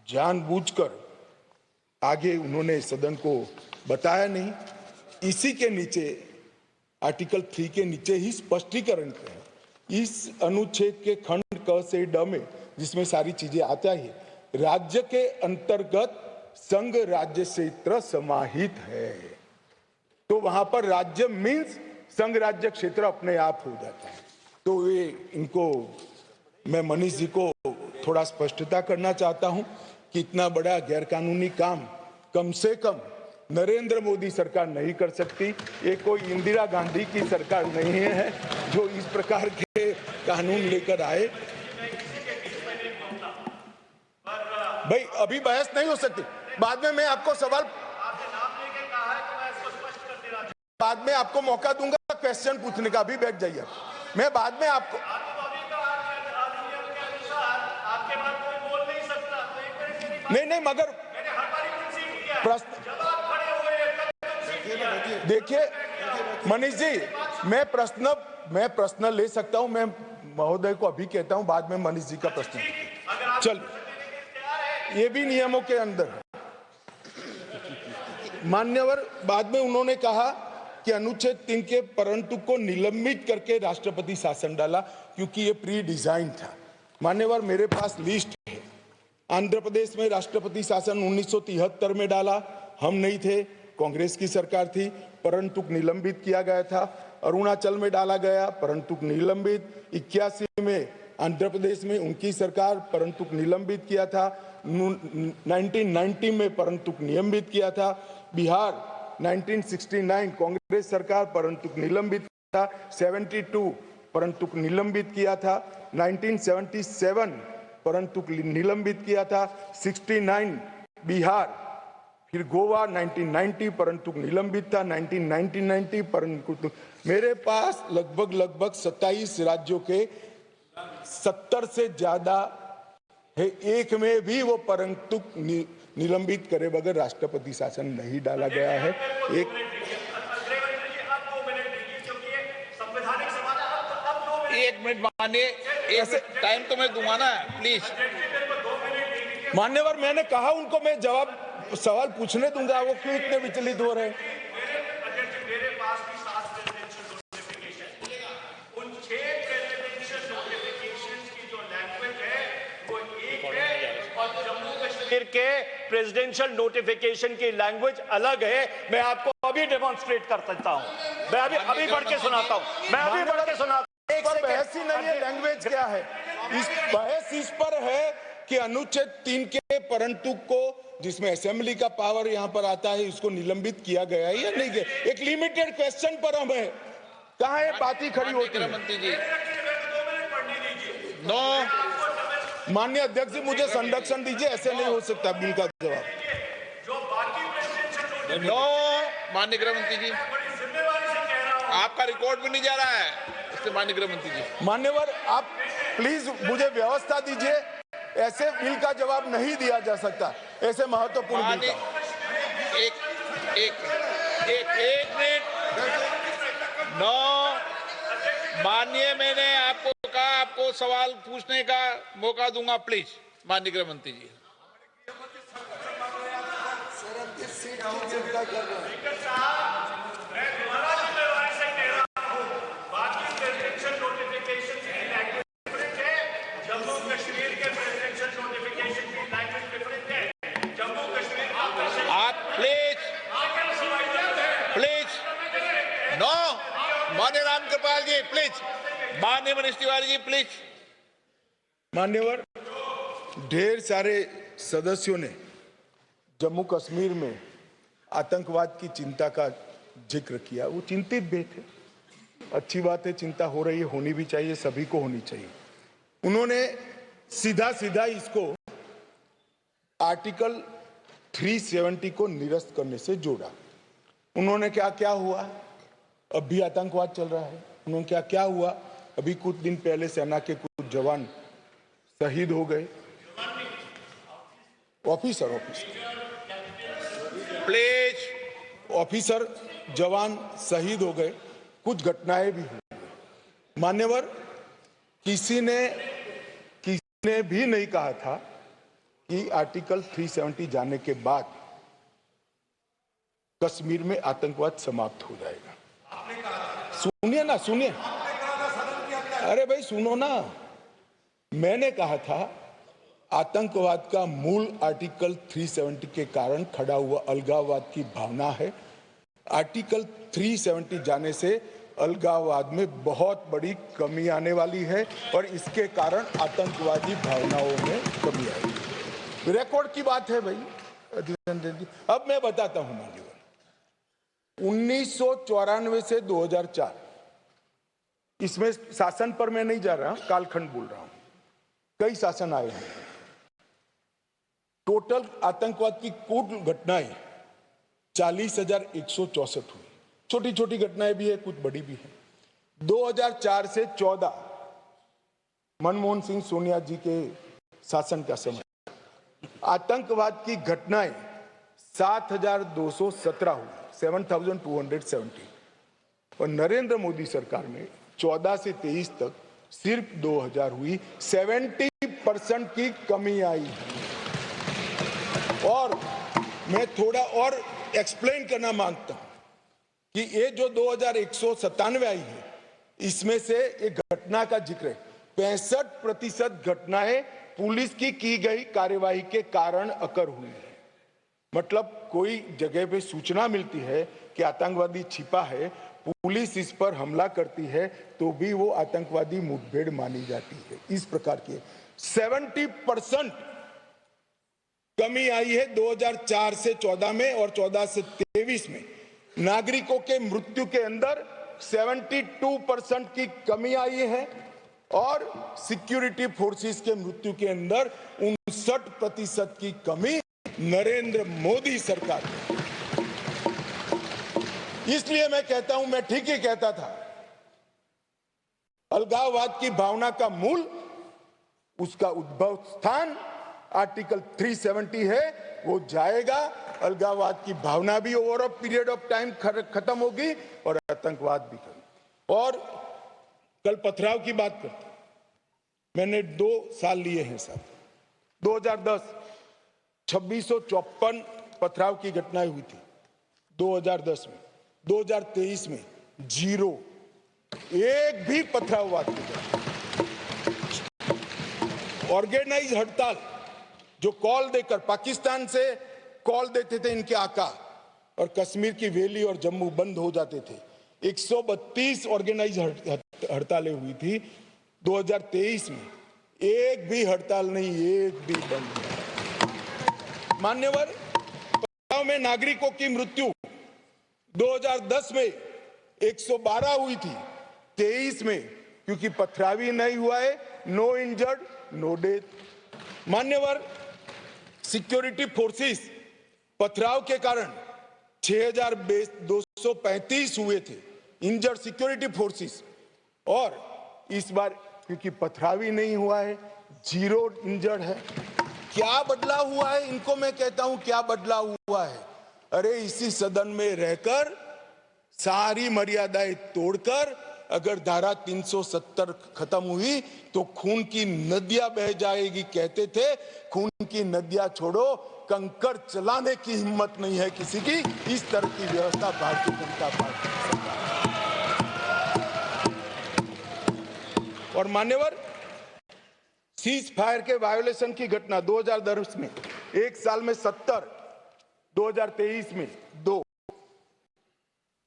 [SPEAKER 1] जानबूझकर आगे उन्होंने सदन को बताया नहीं। इसी के नीचे आर्टिकल 3 के नीचे ही स्पष्टीकरण है इस अनुच्छेद के खंड क से ड में, जिसमें सारी चीजें आता है, राज्य के अंतर्गत संघ राज्य क्षेत्र समाहित है। तो वहां पर राज्य मीन्स संघ राज्य क्षेत्र अपने आप हो जाता है। तो ये इनको मैं मनीष जी को थोड़ा स्पष्टता करना चाहता हूं कि इतना बड़ा गैरकानूनी काम कम से कम नरेंद्र मोदी सरकार नहीं कर सकती। ये कोई इंदिरा गांधी की सरकार नहीं है जो इस प्रकार के कानून लेकर आए। भाई अभी बहस नहीं हो सकती, बाद में मैं आपको सवाल, बाद में आपको मौका दूंगा क्वेश्चन पूछने का, अभी बैठ जाइए। मैं बाद में आपको, नहीं मगर प्रश्न, देखिए मनीष जी, मैं प्रश्न ले सकता हूं। मैं महोदय को अभी कहता हूं, बाद में मनीष जी का प्रश्न। चल, ये भी नियमों के अंदर है। मान्यवर, बाद में उन्होंने कहा कि अनुच्छेद 3 के परंतु को निलंबित करके राष्ट्रपति शासन डाला क्योंकि ये प्री डिजाइन था। मान्यवर, मेरे पास लिस्ट है। आंध्र प्रदेश में राष्ट्रपति शासन 1973 में डाला, हम नहीं थे, कांग्रेस की सरकार थी, परंतु निलंबित किया गया था। अरुणाचल में डाला गया, परंतु निलंबित। 81 में आंध्र प्रदेश में उनकी सरकार, परंतु निलंबित किया था। 1990 में परंतु निलंबित किया था। बिहार 1969 कांग्रेस सरकार, परंतु निलंबित था। 72 परंतु निलंबित किया था। 1977 परंतु निलंबित किया था। 69 बिहार, फिर गोवा 1990 परंतु निलंबित था। 1990 परंतु, मेरे पास लगभग 27 राज्यों के 70 से ज्यादा है, एक में भी वो परंतु निलंबित करे बगैर राष्ट्रपति शासन नहीं डाला गया है।
[SPEAKER 2] एक मिनट मानिए, ऐसे टाइम तो मैं दूंगा ना, प्लीज।
[SPEAKER 1] मान्यवर, मैंने कहा उनको मैं जवाब सवाल पूछने दूंगा, वो क्यों इतने विचलित हो रहे हैं?
[SPEAKER 4] मेरे पास भी 7 प्रेसिडेंशियल नोटिफिकेशन, उन 6 प्रेसिडेंशियल नोटिफिकेशन की जो लैंग्वेज है वो एक है और जम्मू कश्मीर के प्रेसिडेंशियल नोटिफिकेशन की लैंग्वेज अलग है। मैं आपको अभी डेमोन्स्ट्रेट कर सकता हूं, मैं अभी पढ़ के सुनाता हूं, मैं अभी पढ़ के सुनाता हूं।
[SPEAKER 1] बहस ही नहीं है, लैंग्वेज क्या है? इस बहस इस पर है कि अनुच्छेद 3 के परंतु को, जिसमें असेंबली का पावर यहां पर आता है, इसको निलंबित किया गया है या नहीं गया? एक लिमिटेड क्वेश्चन पर हम है, कहां है बात ही खड़ी होती है?
[SPEAKER 2] मंत्री जी, नो,
[SPEAKER 1] माननीय अध्यक्ष जी, मुझे संरक्षण दीजिए, ऐसे नहीं हो सकता बिल का जवाब।
[SPEAKER 2] नो, माननीय गृह मंत्री जी, आपका रिकॉर्ड भी नहीं जा रहा है, इससे माननीय गृह मंत्री जी।
[SPEAKER 1] मान्यवर, आप प्लीज मुझे व्यवस्था दीजिए, ऐसे बिल का जवाब नहीं दिया जा सकता, ऐसे महत्वपूर्ण बिल का।
[SPEAKER 2] एक मिनट, नो, माननीय, मैंने आपको कहा आपको सवाल पूछने का मौका दूंगा, प्लीज माननीय गृह मंत्री जी। माननीय राम कृपाल जी प्लीज, माननीय मनीष तिवारी जी प्लीज।
[SPEAKER 1] मान्यवर, ढेर सारे सदस्यों ने जम्मू कश्मीर में आतंकवाद की चिंता का जिक्र किया, वो चिंतित भी थे। अच्छी बात है, चिंता हो रही है, होनी भी चाहिए, सभी को होनी चाहिए। उन्होंने सीधा इसको आर्टिकल 370 को निरस्त करने से जोड़ा। उन्होंने क्या हुआ, अब भी आतंकवाद चल रहा है। उन्होंने क्या हुआ, अभी कुछ दिन पहले सेना के कुछ जवान शहीद हो गए, ऑफिसर
[SPEAKER 2] प्लीज,
[SPEAKER 1] ऑफिसर जवान शहीद हो गए, कुछ घटनाएं भी हुई। मान्यवर, किसी ने भी नहीं कहा था कि आर्टिकल 370 जाने के बाद कश्मीर में आतंकवाद समाप्त हो जाएगा। सुनिए ना, सुनिए, अरे भाई सुनो ना, मैंने कहा था आतंकवाद का मूल आर्टिकल 370 के कारण खड़ा हुआ अलगाववाद की भावना है। आर्टिकल 370 जाने से अलगाववाद में बहुत बड़ी कमी आने वाली है और इसके कारण आतंकवादी भावनाओं में कमी आएगी। रिकॉर्ड की बात है भाई। अब मैं बताता हूं मान्यवर, 1994 से 2004, इसमें शासन पर मैं नहीं जा रहा, कालखंड बोल रहा हूं, कई शासन आए हैं। टोटल आतंकवाद की कुल घटनाएं 40,164 हुई। छोटी छोटी घटनाएं भी है, कुछ बड़ी भी है। 2004 से 14 मनमोहन सिंह सोनिया जी के शासन का समय आतंकवाद की घटनाएं 7,217 हुई, 7,270, और नरेंद्र मोदी सरकार में 14 से 23 तक सिर्फ 2,000 हुई। 70% की कमी आई है। और मैं थोड़ा और एक्सप्लेन करना मांगता हूं कि ये जो 2,197 आई है, इसमें से एक घटना का जिक्र है। 65% घटनाएं पुलिस की गई कार्यवाही के कारण अकर हुई है। मतलब कोई जगह पे सूचना मिलती है कि आतंकवादी छिपा है, पुलिस इस पर हमला करती है, तो भी वो आतंकवादी मुठभेड़ मानी जाती है। इस प्रकार की 70% कमी आई है 2004 से 14 में, और 14 से 23 में नागरिकों के मृत्यु के अंदर 72% की कमी आई है, और सिक्योरिटी फोर्सेस के मृत्यु के अंदर 59% की कमी नरेंद्र मोदी सरकार में। इसलिए मैं कहता हूं, मैं ठीक ही कहता था, अलगाववाद की भावना का मूल, उसका उद्भव स्थान आर्टिकल 370 है, वो जाएगा। अलगाववाद की भावना भी over a period of time खत्म होगी और आतंकवाद भी खत्म। और कल पथराव की बात करते, मैंने 2 साल लिए हैं साहब। 2010 2654 पथराव की घटनाएं हुई थी 2010 में। 2023 में 0, एक भी पथराववाद की। ऑर्गेनाइज हड़ताल जो कॉल देकर, पाकिस्तान से कॉल देते थे इनके आका, और कश्मीर की वैली और जम्मू बंद हो जाते थे। 132 ऑर्गेनाइज हड़तालें हुई थी 2023 में, एक भी हड़ताल नहीं, एक भी बंद नहीं। मान्यवर, पथराव में नागरिकों की मृत्यु 2010 में 112 हुई थी, 23 में क्योंकि पथरावी नहीं हुआ है, नो इंजर्ड नो डेथ। मान्यवर, सिक्योरिटी फोर्सेस पथराव के कारण 6,235 हुए थे इंजर्ड सिक्योरिटी फोर्सेस, और इस बार क्योंकि पथरावी नहीं हुआ है, 0 इंजर्ड है। क्या बदला हुआ है? इनको मैं कहता हूं क्या बदला हुआ है? अरे इसी सदन में रहकर सारी मर्यादाएं तोड़कर अगर धारा 370 खत्म हुई तो खून की नदियां बह जाएगी कहते थे। खून की नदियां छोड़ो, कंकड़ चलाने की हिम्मत नहीं है किसी की। इस तरह की व्यवस्था भारतीय जनता पार्टी की सरकार। और मान्यवर, सीज फायर के वायोलेशन की घटना 2010 में एक साल में 70, 2023 में 2,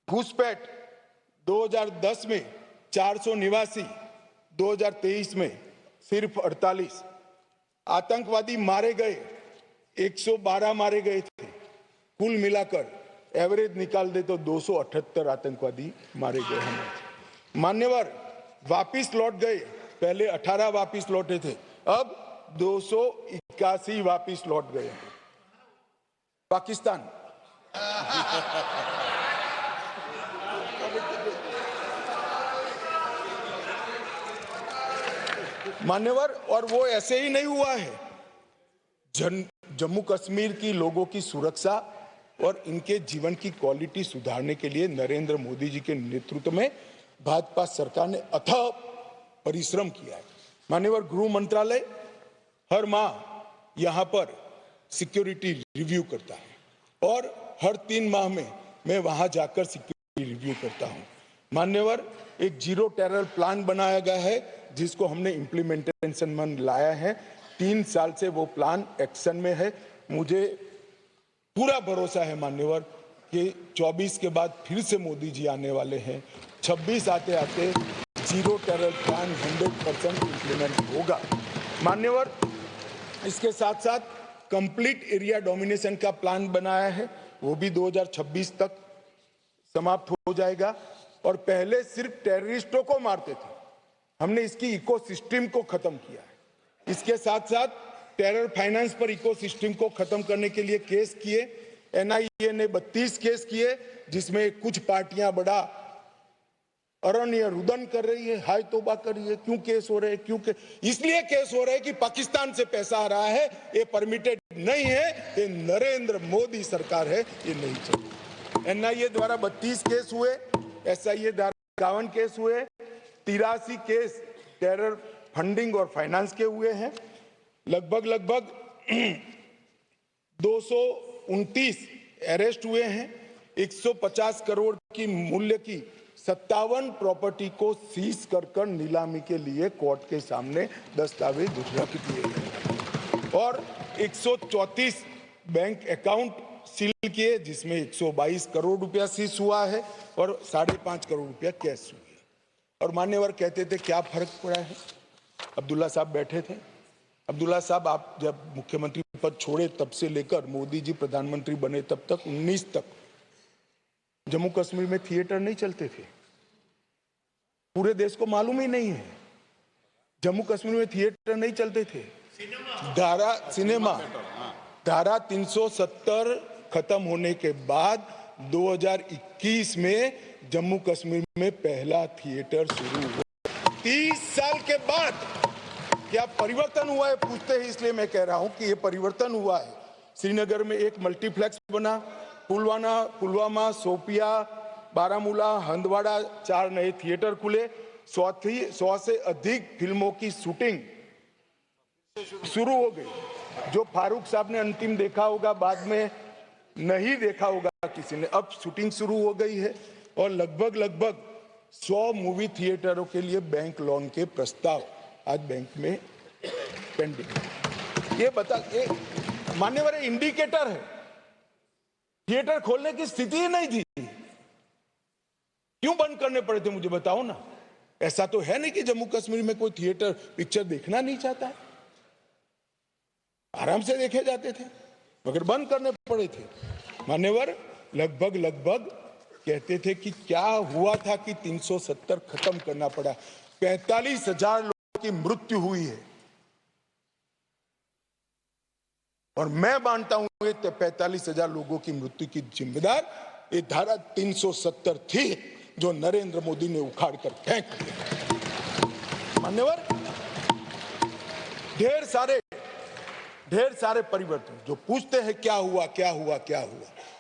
[SPEAKER 1] घुसपैठ 2010 में 489, 2023 में सिर्फ 48। आतंकवादी मारे गए 112 मारे गए थे, कुल मिलाकर एवरेज निकाल दे तो 278 आतंकवादी मारे गए हमारे। मान्यवर, वापिस लौट गए, पहले 18 वापिस लौटे थे, अब 281 वापिस लौट गए। पाकिस्तान मान्यवर, और वो ऐसे ही नहीं हुआ है। जम्मू कश्मीर की लोगों की सुरक्षा और इनके जीवन की क्वालिटी सुधारने के लिए नरेंद्र मोदी जी के नेतृत्व में भाजपा सरकार ने अथक परिश्रम किया है। मान्यवर, गृह मंत्रालय हर माह यहां पर सिक्योरिटी रिव्यू करता है और हर 3 माह में मैं वहां जाकर सिक्योरिटी रिव्यू करता हूं। मान्यवर, एक जीरो टेरर प्लान बनाया गया है जिसको हमने इम्प्लीमेंटेशन में लाया है। 3 साल से वो प्लान एक्शन में है। मुझे पूरा भरोसा है मान्यवर कि 24 के बाद फिर से मोदी जी आने वाले हैं। 26 आते आते जीरो टेरर प्लान 100% इम्प्लीमेंट होगा। मान्यवर, इसके साथ साथ कंप्लीट एरिया डोमिनेशन का प्लान बनाया है, वो भी 2026 तक समाप्त हो जाएगा। और पहले सिर्फ टेररिस्टों को मारते थे, हमने इसकी इकोसिस्टम को खत्म किया है। इसके साथ साथ टेरर फाइनेंस पर इकोसिस्टम को खत्म करने के लिए केस किए। एनआईए ने 32 केस किए, जिसमें कुछ पार्टियां बड़ा अरण्य रुदन कर रही है, हाय तौबा कर रही है। क्यों केस हो रहे हैं? क्यों इसलिए केस हो रहे हैं कि पाकिस्तान से पैसा आ रहा है, ये परमिटेड नहीं है, ये नरेंद्र मोदी सरकार है, ये नहीं चाहिए। एनआईए द्वारा 32 केस हुए, एसआईए द्वारा 51 केस हुए, 83 केस टेरर फंडिंग और फाइनेंस के हुए हैं। लगभग 229 अरेस्ट हुए हैं। 150 करोड़ की मूल्य की 57 प्रॉपर्टी को सीज कर नीलामी के लिए कोर्ट के सामने दस्तावेज रख दिए गए और 134 बैंक अकाउंट सील किए, जिसमें 122 करोड़ रुपया सीज हुआ है और 5.5 करोड़ रुपया कैश हुआ है। और मान्यवर कहते थे क्या फर्क पड़ा है? अब्दुल्ला साहब बैठे थे। अब्दुल्ला साहब, आप जब मुख्यमंत्री पद छोड़े तब से लेकर मोदी जी प्रधानमंत्री बने तब तक 19 तक जम्मू कश्मीर में थिएटर नहीं चलते थे। पूरे देश को मालूम ही नहीं है, जम्मू कश्मीर में थिएटर नहीं चलते थे। धारा 370 खत्म होने के बाद 2021 में जम्मू कश्मीर में पहला थिएटर शुरू हुआ। 30 साल के बाद क्या परिवर्तन हुआ है पूछते हैं, इसलिए मैं कह रहा हूं कि ये परिवर्तन हुआ है। श्रीनगर में एक मल्टीप्लेक्स बना, पुलवामा, शोपिया, बारामूला, हंदवाड़ा 4 नए थिएटर खुले। 100 से अधिक फिल्मों की शूटिंग शुरू हो गई। जो फारूक साहब ने अंतिम देखा होगा, बाद में नहीं देखा होगा किसी ने, अब शूटिंग शुरू हो गई है। और लगभग 100 मूवी थिएटरों के लिए बैंक लोन के प्रस्ताव आज बैंक में पेंडिंग। ये मान्यवर इंडिकेटर है, थिएटर खोलने की स्थिति ही नहीं थी। क्यों बंद करने पड़े थे मुझे बताओ ना। ऐसा तो है नहीं कि जम्मू कश्मीर में कोई थिएटर पिक्चर देखना नहीं चाहता है, आराम से देखे जाते थे, मगर बंद करने पड़े थे। मान्यवर, लगभग कहते थे कि क्या हुआ था कि 370 खत्म करना पड़ा। 45,000 लोगों की मृत्यु हुई है और मैं मानता हूं ये 45,000 लोगों की मृत्यु की जिम्मेदार ये धारा 370 थी, जो नरेंद्र मोदी ने उखाड़ कर फेंक दिया। मान्यवर, ढेर सारे परिवर्तन जो पूछते हैं क्या हुआ,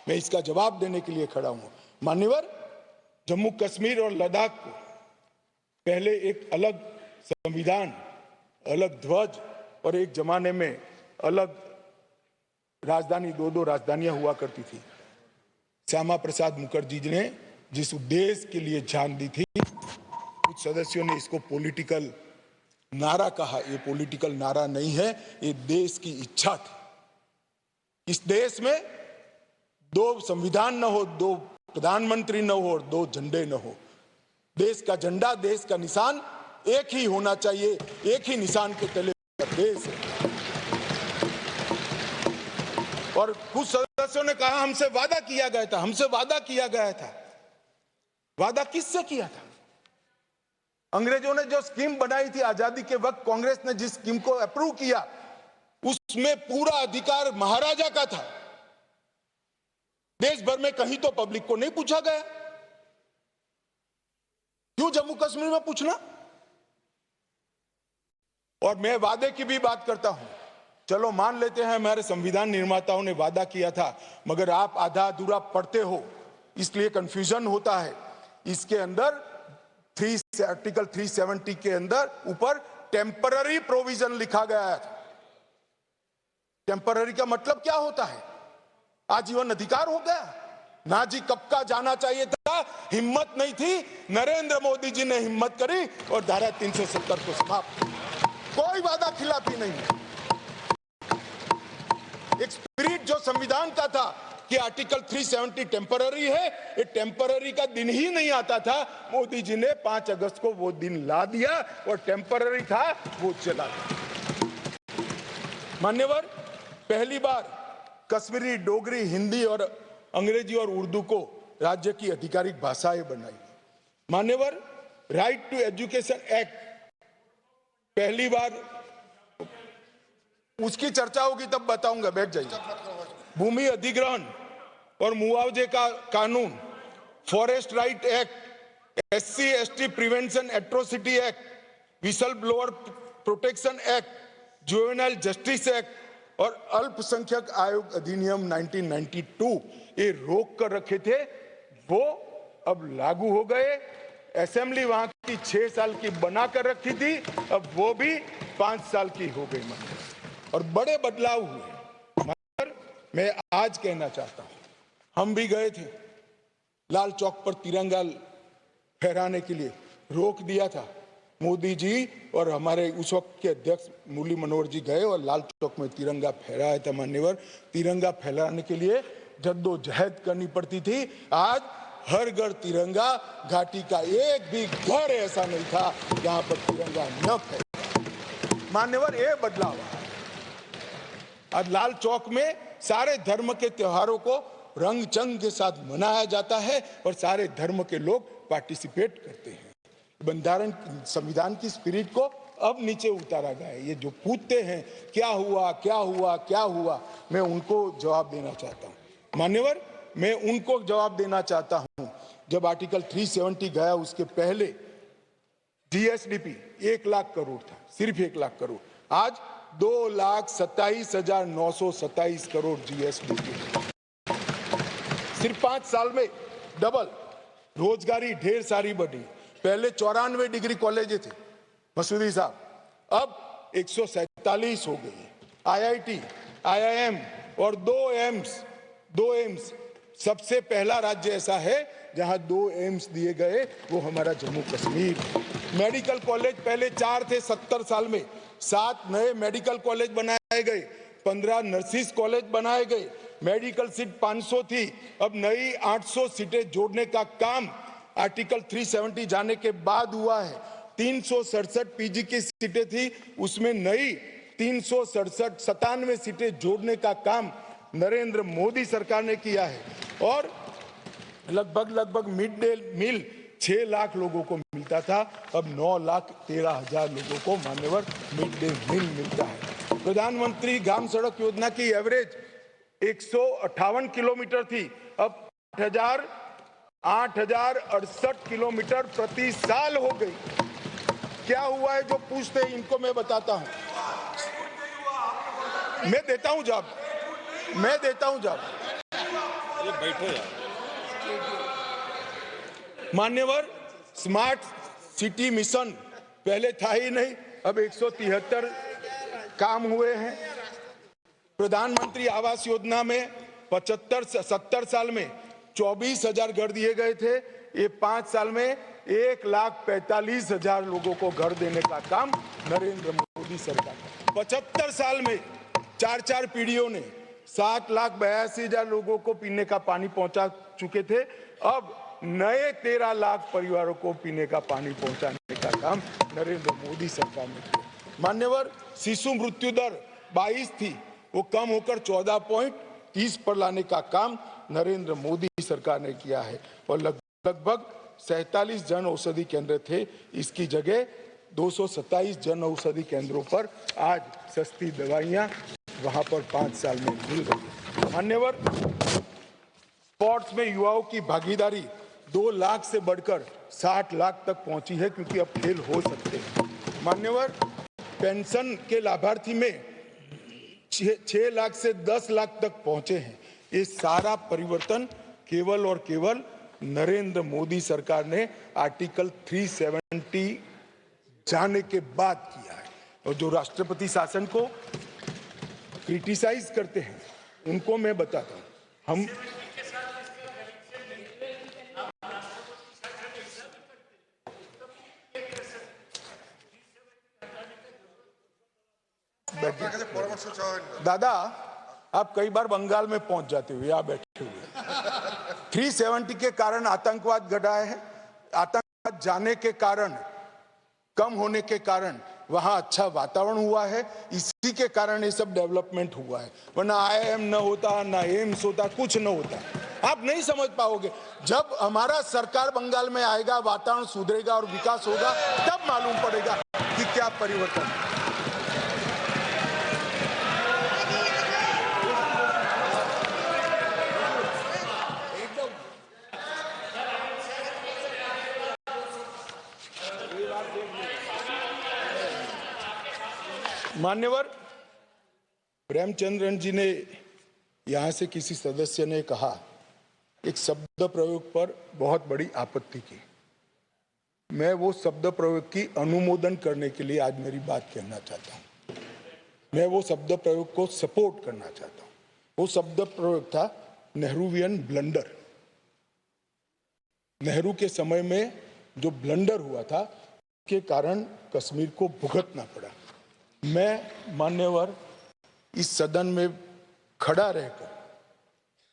[SPEAKER 1] मैं इसका जवाब देने के लिए खड़ा हूं। मान्यवर, जम्मू कश्मीर और लद्दाख को पहले एक अलग संविधान, अलग ध्वज और एक जमाने में अलग राजधानी, 2 राजधानियां हुआ करती थी। श्यामा प्रसाद मुखर्जी जी ने जिस उद्देश्य के लिए जान दी थी, कुछ सदस्यों ने इसको पॉलिटिकल नारा कहा। ये पॉलिटिकल नारा नहीं है, ये देश की इच्छा थी। इस देश में 2 संविधान न हो, 2 प्रधानमंत्री न हो और 2 झंडे न हो। देश का झंडा, देश का निशान एक ही होना चाहिए, एक ही निशान के तले देश है। और कुछ सदस्यों ने कहा हमसे वादा किया गया था। वादा किससे किया था? अंग्रेजों ने जो स्कीम बनाई थी आजादी के वक्त, कांग्रेस ने जिस स्कीम को अप्रूव किया, उसमें पूरा अधिकार महाराजा का था। देश भर में कहीं तो पब्लिक को नहीं पूछा गया। क्यों जम्मू कश्मीर में पूछना? और मैं वादे की भी बात करता हूं। चलो मान लेते हैं हमारे संविधान निर्माताओं ने वादा किया था, मगर आप आधा अधूरा पढ़ते हो, इसलिए कंफ्यूजन होता है। इसके अंदर आर्टिकल 370 के अंदर ऊपर टेम्पररी प्रोविजन लिखा गया है। टेम्पररी का मतलब क्या होता है? आजीवन अधिकार हो गया। ना जी, कब का जाना चाहिए था, हिम्मत नहीं थी। नरेंद्र मोदी जी ने हिम्मत करी और धारा 370 को समाप्त। कोई वादा खिलाफी नहीं। एक स्पिरिट जो संविधान का था कि आर्टिकल 370 टेम्पररी है, ये टेम्पररी का दिन ही नहीं आता था। मोदी जी ने 5 अगस्त को वो दिन ला दिया और टेम्पररी था वो चला गया। मान्यवर, पहली बार कश्मीरी, डोगरी, हिंदी और अंग्रेजी और उर्दू को राज्य की आधिकारिक भाषाएं बनाई। मान्यवर, राइट टू एजुकेशन एक्ट पहली बार, उसकी चर्चा होगी तब बताऊंगा, बैठ जाइए। भूमि अधिग्रहण और मुआवजे का कानून, forest right act, SC ST prevention atrocity act, whistle blower protection act, juvenile justice act और अल्पसंख्यक आयोग अधिनियम 1992 ये रोक कर रखे थे, वो अब लागू हो गए। असेंबली वहां की 6 साल की बना कर रखी थी, अब वो भी 5 साल की हो गई और बड़े बदलाव हुए। मगर मैं आज कहना चाहता हूं, हम भी गए थे लाल चौक पर तिरंगा फहराने के लिए, रोक दिया था मोदी जी और हमारे उस वक्त के अध्यक्ष मुरली मनोहर जी गए और लाल चौक में तिरंगा फहराया था। मान्यवर, तिरंगा फहराने के लिए जद्दोजहद करनी पड़ती थी। आज हर घर तिरंगा, घाटी का एक भी घर ऐसा नहीं था जहां पर तिरंगा न फहरे। मान्यवर, ये बदलाव आज लाल चौक में सारे धर्म के त्योहारों को रंग चंग के साथ मनाया जाता है और सारे धर्म के लोग पार्टिसिपेट करते हैं। बंधारण, संविधान की स्पिरिट को अब नीचे उतारा गया है। ये जो पूछते हैं क्या हुआ क्या हुआ क्या हुआ, मैं उनको जवाब देना चाहता हूं। मान्यवर, मैं उनको जवाब देना चाहता हूं, जब आर्टिकल 370 गया उसके पहले GSDP 1 लाख करोड़ था, सिर्फ 1 लाख करोड़। आज 2,27,927 करोड़ GSDP, सिर्फ 5 साल में डबल। रोजगारी ढेर सारी बढ़ी। पहले 94 डिग्री कॉलेज थे मसूदी साहब, अब 147 हो गई। IIT, IIM और 2 एम्स, सबसे पहला राज्य ऐसा है जहां 2 एम्स दिए गए, वो हमारा जम्मू कश्मीर। मेडिकल कॉलेज पहले 4 थे 70 साल में, 7 नए मेडिकल कॉलेज बनाए गए, 15 नर्सिस कॉलेज बनाए गए। मेडिकल सीट 500 थी, अब नई 800 सीटें जोड़ने का काम आर्टिकल 370 जाने के बाद हुआ है। 367 PG की सीटें थी, उसमें नई 397 सीटें जोड़ने का काम नरेंद्र मोदी सरकार ने किया है। और लगभग मिड डे मील 6 लाख लोगों को मिलता था, अब 9,13,000 लोगों को मान्यवर मिड डे मील मिलता है। प्रधानमंत्री ग्राम सड़क योजना की एवरेज 158 किलोमीटर थी, अब 8,068 किलोमीटर प्रति साल हो गई। क्या हुआ है जो पूछते हैं, इनको मैं बताता हूं। मैं देता हूं जवाब।
[SPEAKER 2] बैठो यार।
[SPEAKER 1] मान्यवर, स्मार्ट सिटी मिशन पहले था ही नहीं, अब 173 काम हुए हैं। प्रधानमंत्री आवास योजना में 70 साल में 24,000 घर दिए गए थे, ये 5 साल में 1,45,000 लोगों को घर देने का काम नरेंद्र मोदी सरकार। 75 साल में 4 पीढ़ियों ने 7,82,000 लोगों को पीने का पानी पहुंचा चुके थे, अब नए 13 लाख परिवारों को पीने का पानी पहुंचाने का काम नरेंद्र मोदी सरकार ने किया। मान्यवर, शिशु मृत्यु दर 22 थी, वो कम होकर 14.30 पर लाने का काम नरेंद्र मोदी सरकार ने किया है। और लगभग 47 जन औषधि केंद्र थे, इसकी जगह 227 जन औषधि केंद्रों पर आज सस्ती दवाइयां वहां पर 5 साल में मिल रही। मान्यवर, स्पोर्ट्स में युवाओं की भागीदारी 2 लाख से बढ़कर 60 लाख तक पहुंची है, क्योंकि अब खेल हो सकते हैं। मान्यवर, पेंशन के लाभार्थी में 6 लाख से 10 लाख तक पहुंचे हैं। ये सारा परिवर्तन केवल और केवल नरेंद्र मोदी सरकार ने आर्टिकल 370 जाने के बाद किया है। और जो राष्ट्रपति शासन को क्रिटिसाइज करते हैं, उनको मैं बताता हूं, हम बैठिए। दादा आप कई बार बंगाल में पहुंच जाते हुए यहाँ बैठे हुए 370 के कारण आतंकवाद घटा है। आतंकवाद जाने के कारण, कम होने के कारण वहां अच्छा वातावरण हुआ है, इसी के कारण ये सब डेवलपमेंट हुआ है। वरना IIM न होता, ना एम्स होता, कुछ न होता। आप नहीं समझ पाओगे। जब हमारा सरकार बंगाल में आएगा, वातावरण सुधरेगा और विकास होगा, तब मालूम पड़ेगा कि क्या परिवर्तन है। मान्यवर प्रेमचंद्रन जी ने यहां से किसी सदस्य ने कहा, एक शब्द प्रयोग पर बहुत बड़ी आपत्ति की। मैं वो शब्द प्रयोग की अनुमोदन करने के लिए आज मेरी बात कहना चाहता हूं। मैं वो शब्द प्रयोग को सपोर्ट करना चाहता हूं। वो शब्द प्रयोग था नेहरूवियन ब्लंडर। नेहरू के समय में जो ब्लंडर हुआ था, के कारण कश्मीर को भुगतना पड़ा। मैं मान्यवर इस सदन में खड़ा रहकर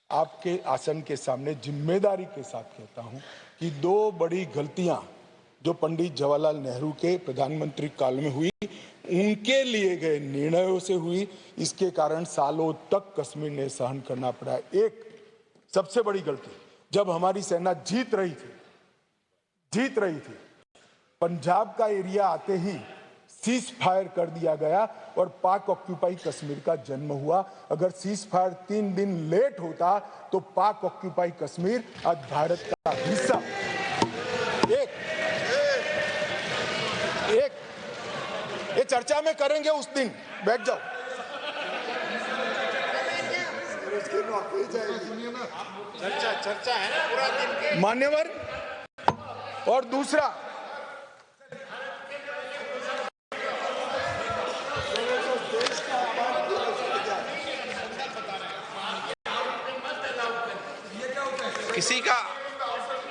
[SPEAKER 1] आपके आसन के सामने जिम्मेदारी के साथ कहता हूं कि दो बड़ी गलतियां जो पंडित जवाहरलाल नेहरू के प्रधानमंत्री काल में हुई, उनके लिए गए निर्णयों से हुई। इसके कारण सालों तक कश्मीर ने सहन करना पड़ा। एक सबसे बड़ी गलती, जब हमारी सेना जीत रही थी, पंजाब का एरिया आते ही सीज फायर कर दिया गया और पाक ऑक्यूपाई कश्मीर का जन्म हुआ। अगर सीज फायर 3 दिन लेट होता तो पाक ऑक्यूपाई कश्मीर आज भारत का हिस्सा। एक ये चर्चा में करेंगे उस दिन, बैठ जाओ।
[SPEAKER 3] चर्चा है ना पूरा दिन।
[SPEAKER 1] मान्यवर, और दूसरा,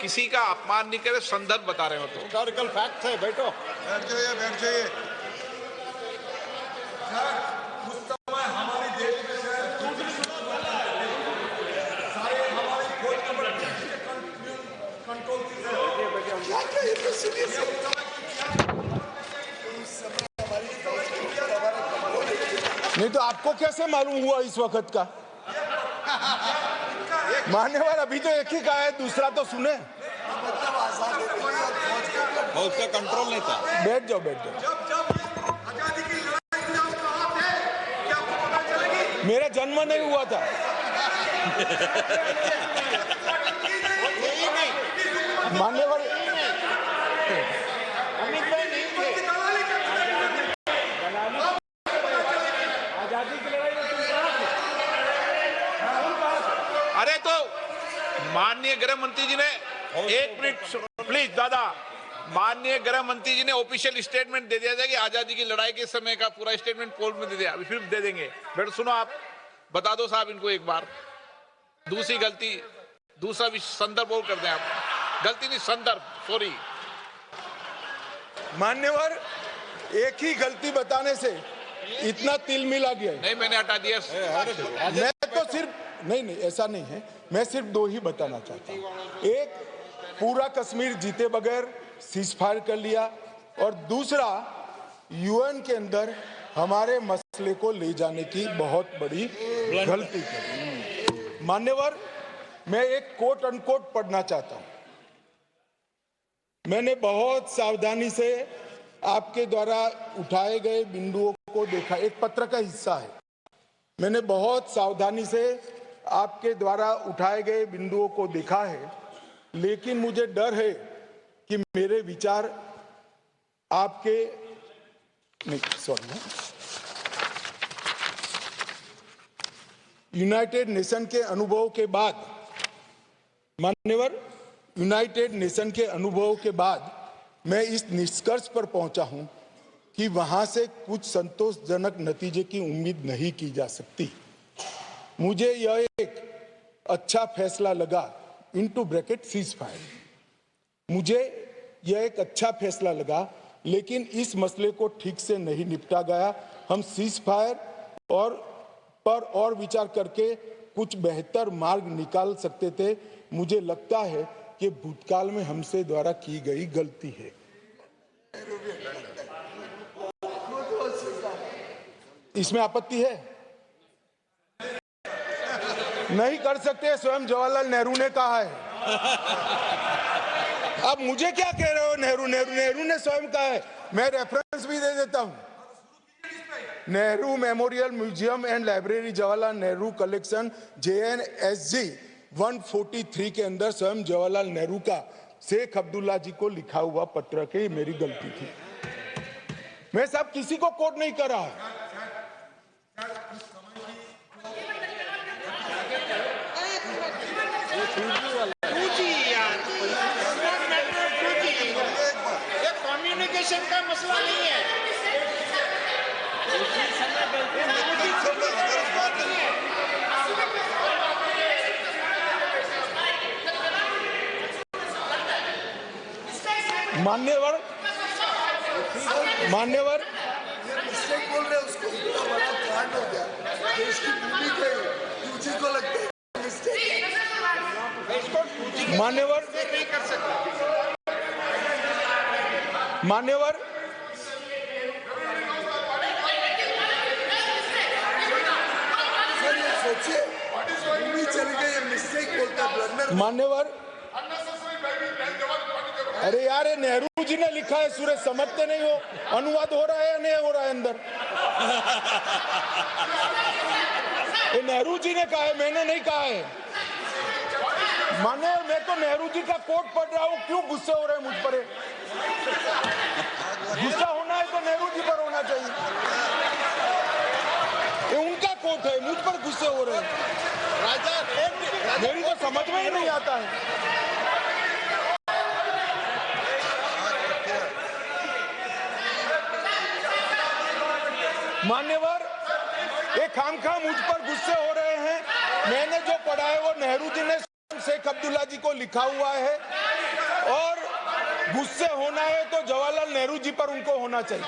[SPEAKER 2] किसी का अपमान नहीं करे, संदर्भ बता रहे हो तो
[SPEAKER 3] हिस्टोरिकल फैक्ट है। बैठो,
[SPEAKER 5] बैठ जाइए। उस समय हमारी देश में सारे हमारी फौज कंट्रोल
[SPEAKER 1] नहीं तो आपको कैसे मालूम हुआ इस वक्त का? मान्यवर अभी तो एक ही का है, दूसरा तो सुने।
[SPEAKER 5] उसका कंट्रोल नहीं था।
[SPEAKER 1] बैठ जाओ।
[SPEAKER 5] आजादी की लड़ाई में आप कहाँ थे? क्या आपको पता चलेगी?
[SPEAKER 1] मेरा जन्म नहीं हुआ था। मान्यवर
[SPEAKER 2] अरे तो माननीय गृह मंत्री जी ने, एक मिनट प्लीज दादा, माननीय गृह मंत्री जी ने ऑफिशियल स्टेटमेंट दे दिया था कि आजादी की लड़ाई के समय का पूरा स्टेटमेंट कोर्ट में दे दिया, अभी फिर दे देंगे। बेटा सुनो, आप बता दो साहब इनको एक बार। दूसरी गलती, दूसरा संदर्भ और कर दें आप। गलती नहीं, संदर्भ, सॉरी।
[SPEAKER 1] मान्यवर, एक ही गलती बताने से इतना तिलमिल आ गया है।
[SPEAKER 2] नहीं, मैंने हटा दिया।
[SPEAKER 1] मैं तो सिर्फ नहीं, ऐसा नहीं है। मैं सिर्फ 2 ही बताना चाहता हूं। एक, पूरा कश्मीर जीते बगैर सीज फायर कर लिया, और दूसरा, UN के अंदर हमारे मसले को ले जाने की बहुत बड़ी गलती की। मान्यवर, मैं एक कोट अनकोट पढ़ना चाहता हूं। मैंने बहुत सावधानी से आपके द्वारा उठाए गए बिंदुओं को देखा। एक पत्र का हिस्सा है। मैंने बहुत सावधानी से आपके द्वारा उठाए गए बिंदुओं को देखा है, लेकिन मुझे डर है कि मेरे विचार आपके यूनाइटेड नेशन के अनुभव के बाद, मान्यवर, यूनाइटेड नेशन के अनुभव के बाद मैं इस निष्कर्ष पर पहुंचा हूं कि वहां से कुछ संतोषजनक नतीजे की उम्मीद नहीं की जा सकती। मुझे यह एक अच्छा फैसला लगा, इनटू ब्रैकेट सीज फायर, मुझे यह एक अच्छा फैसला लगा लेकिन इस मसले को ठीक से नहीं निपटा गया। हम सीज फायर और विचार करके कुछ बेहतर मार्ग निकाल सकते थे। मुझे लगता है कि भूतकाल में हमसे द्वारा की गई गलती है। इसमें आपत्ति है? नहीं कर सकते, स्वयं जवाहरलाल नेहरू ने कहा है। अब मुझे क्या कह रहे हो? नेहरू ने स्वयं कहा है। मैं रेफरेंस भी दे देता हूं। Nehru memorial museum and library, Jawaharlal Nehru collection, JNSG 143 के अंदर स्वयं जवाहरलाल नेहरू का शेख अब्दुल्ला जी को लिखा हुआ पत्र के, ये मेरी गलती थी। मैं सब किसी को कोट नहीं कर रहा।
[SPEAKER 6] कम्युनिकेशन का मसला नहीं है।
[SPEAKER 1] मान्यवर
[SPEAKER 5] मिस्टेक बोल रहे उसको, इतना बड़ा कांड हो गया, देश की भूमि गई, उसी को लगता है मिस्टेक।
[SPEAKER 1] मान्यवर
[SPEAKER 5] सर ये सोचिए, भूमि चली गई, मिस्टेक बोलता है, ब्लंडर।
[SPEAKER 1] मान्यवर, अरे यार ये नेहरू जी ने लिखा है, सूरज समझते नहीं हो? अनुवाद हो रहा है या नहीं हो रहा है अंदर? ये नेहरू जी ने कहा है, मैंने नहीं कहा है। माने मैं तो नेहरू जी का कोट पढ़ रहा हूँ, क्यों गुस्से हो रहे हैं मुझ पर? गुस्सा होना है तो नेहरू जी पर होना चाहिए। ये उनका कोट है, मुझ पर गुस्से हो रहे हैं। राजा मेरी तो समझ में ही नहीं आता है। मान्यवर, ये खामखा मुझ पर गुस्से हो रहे हैं। मैंने जो पढ़ा है वो नेहरू जी ने शेख अब्दुल्ला जी को लिखा हुआ है, और गुस्से होना है तो जवाहरलाल नेहरू जी पर उनको होना चाहिए।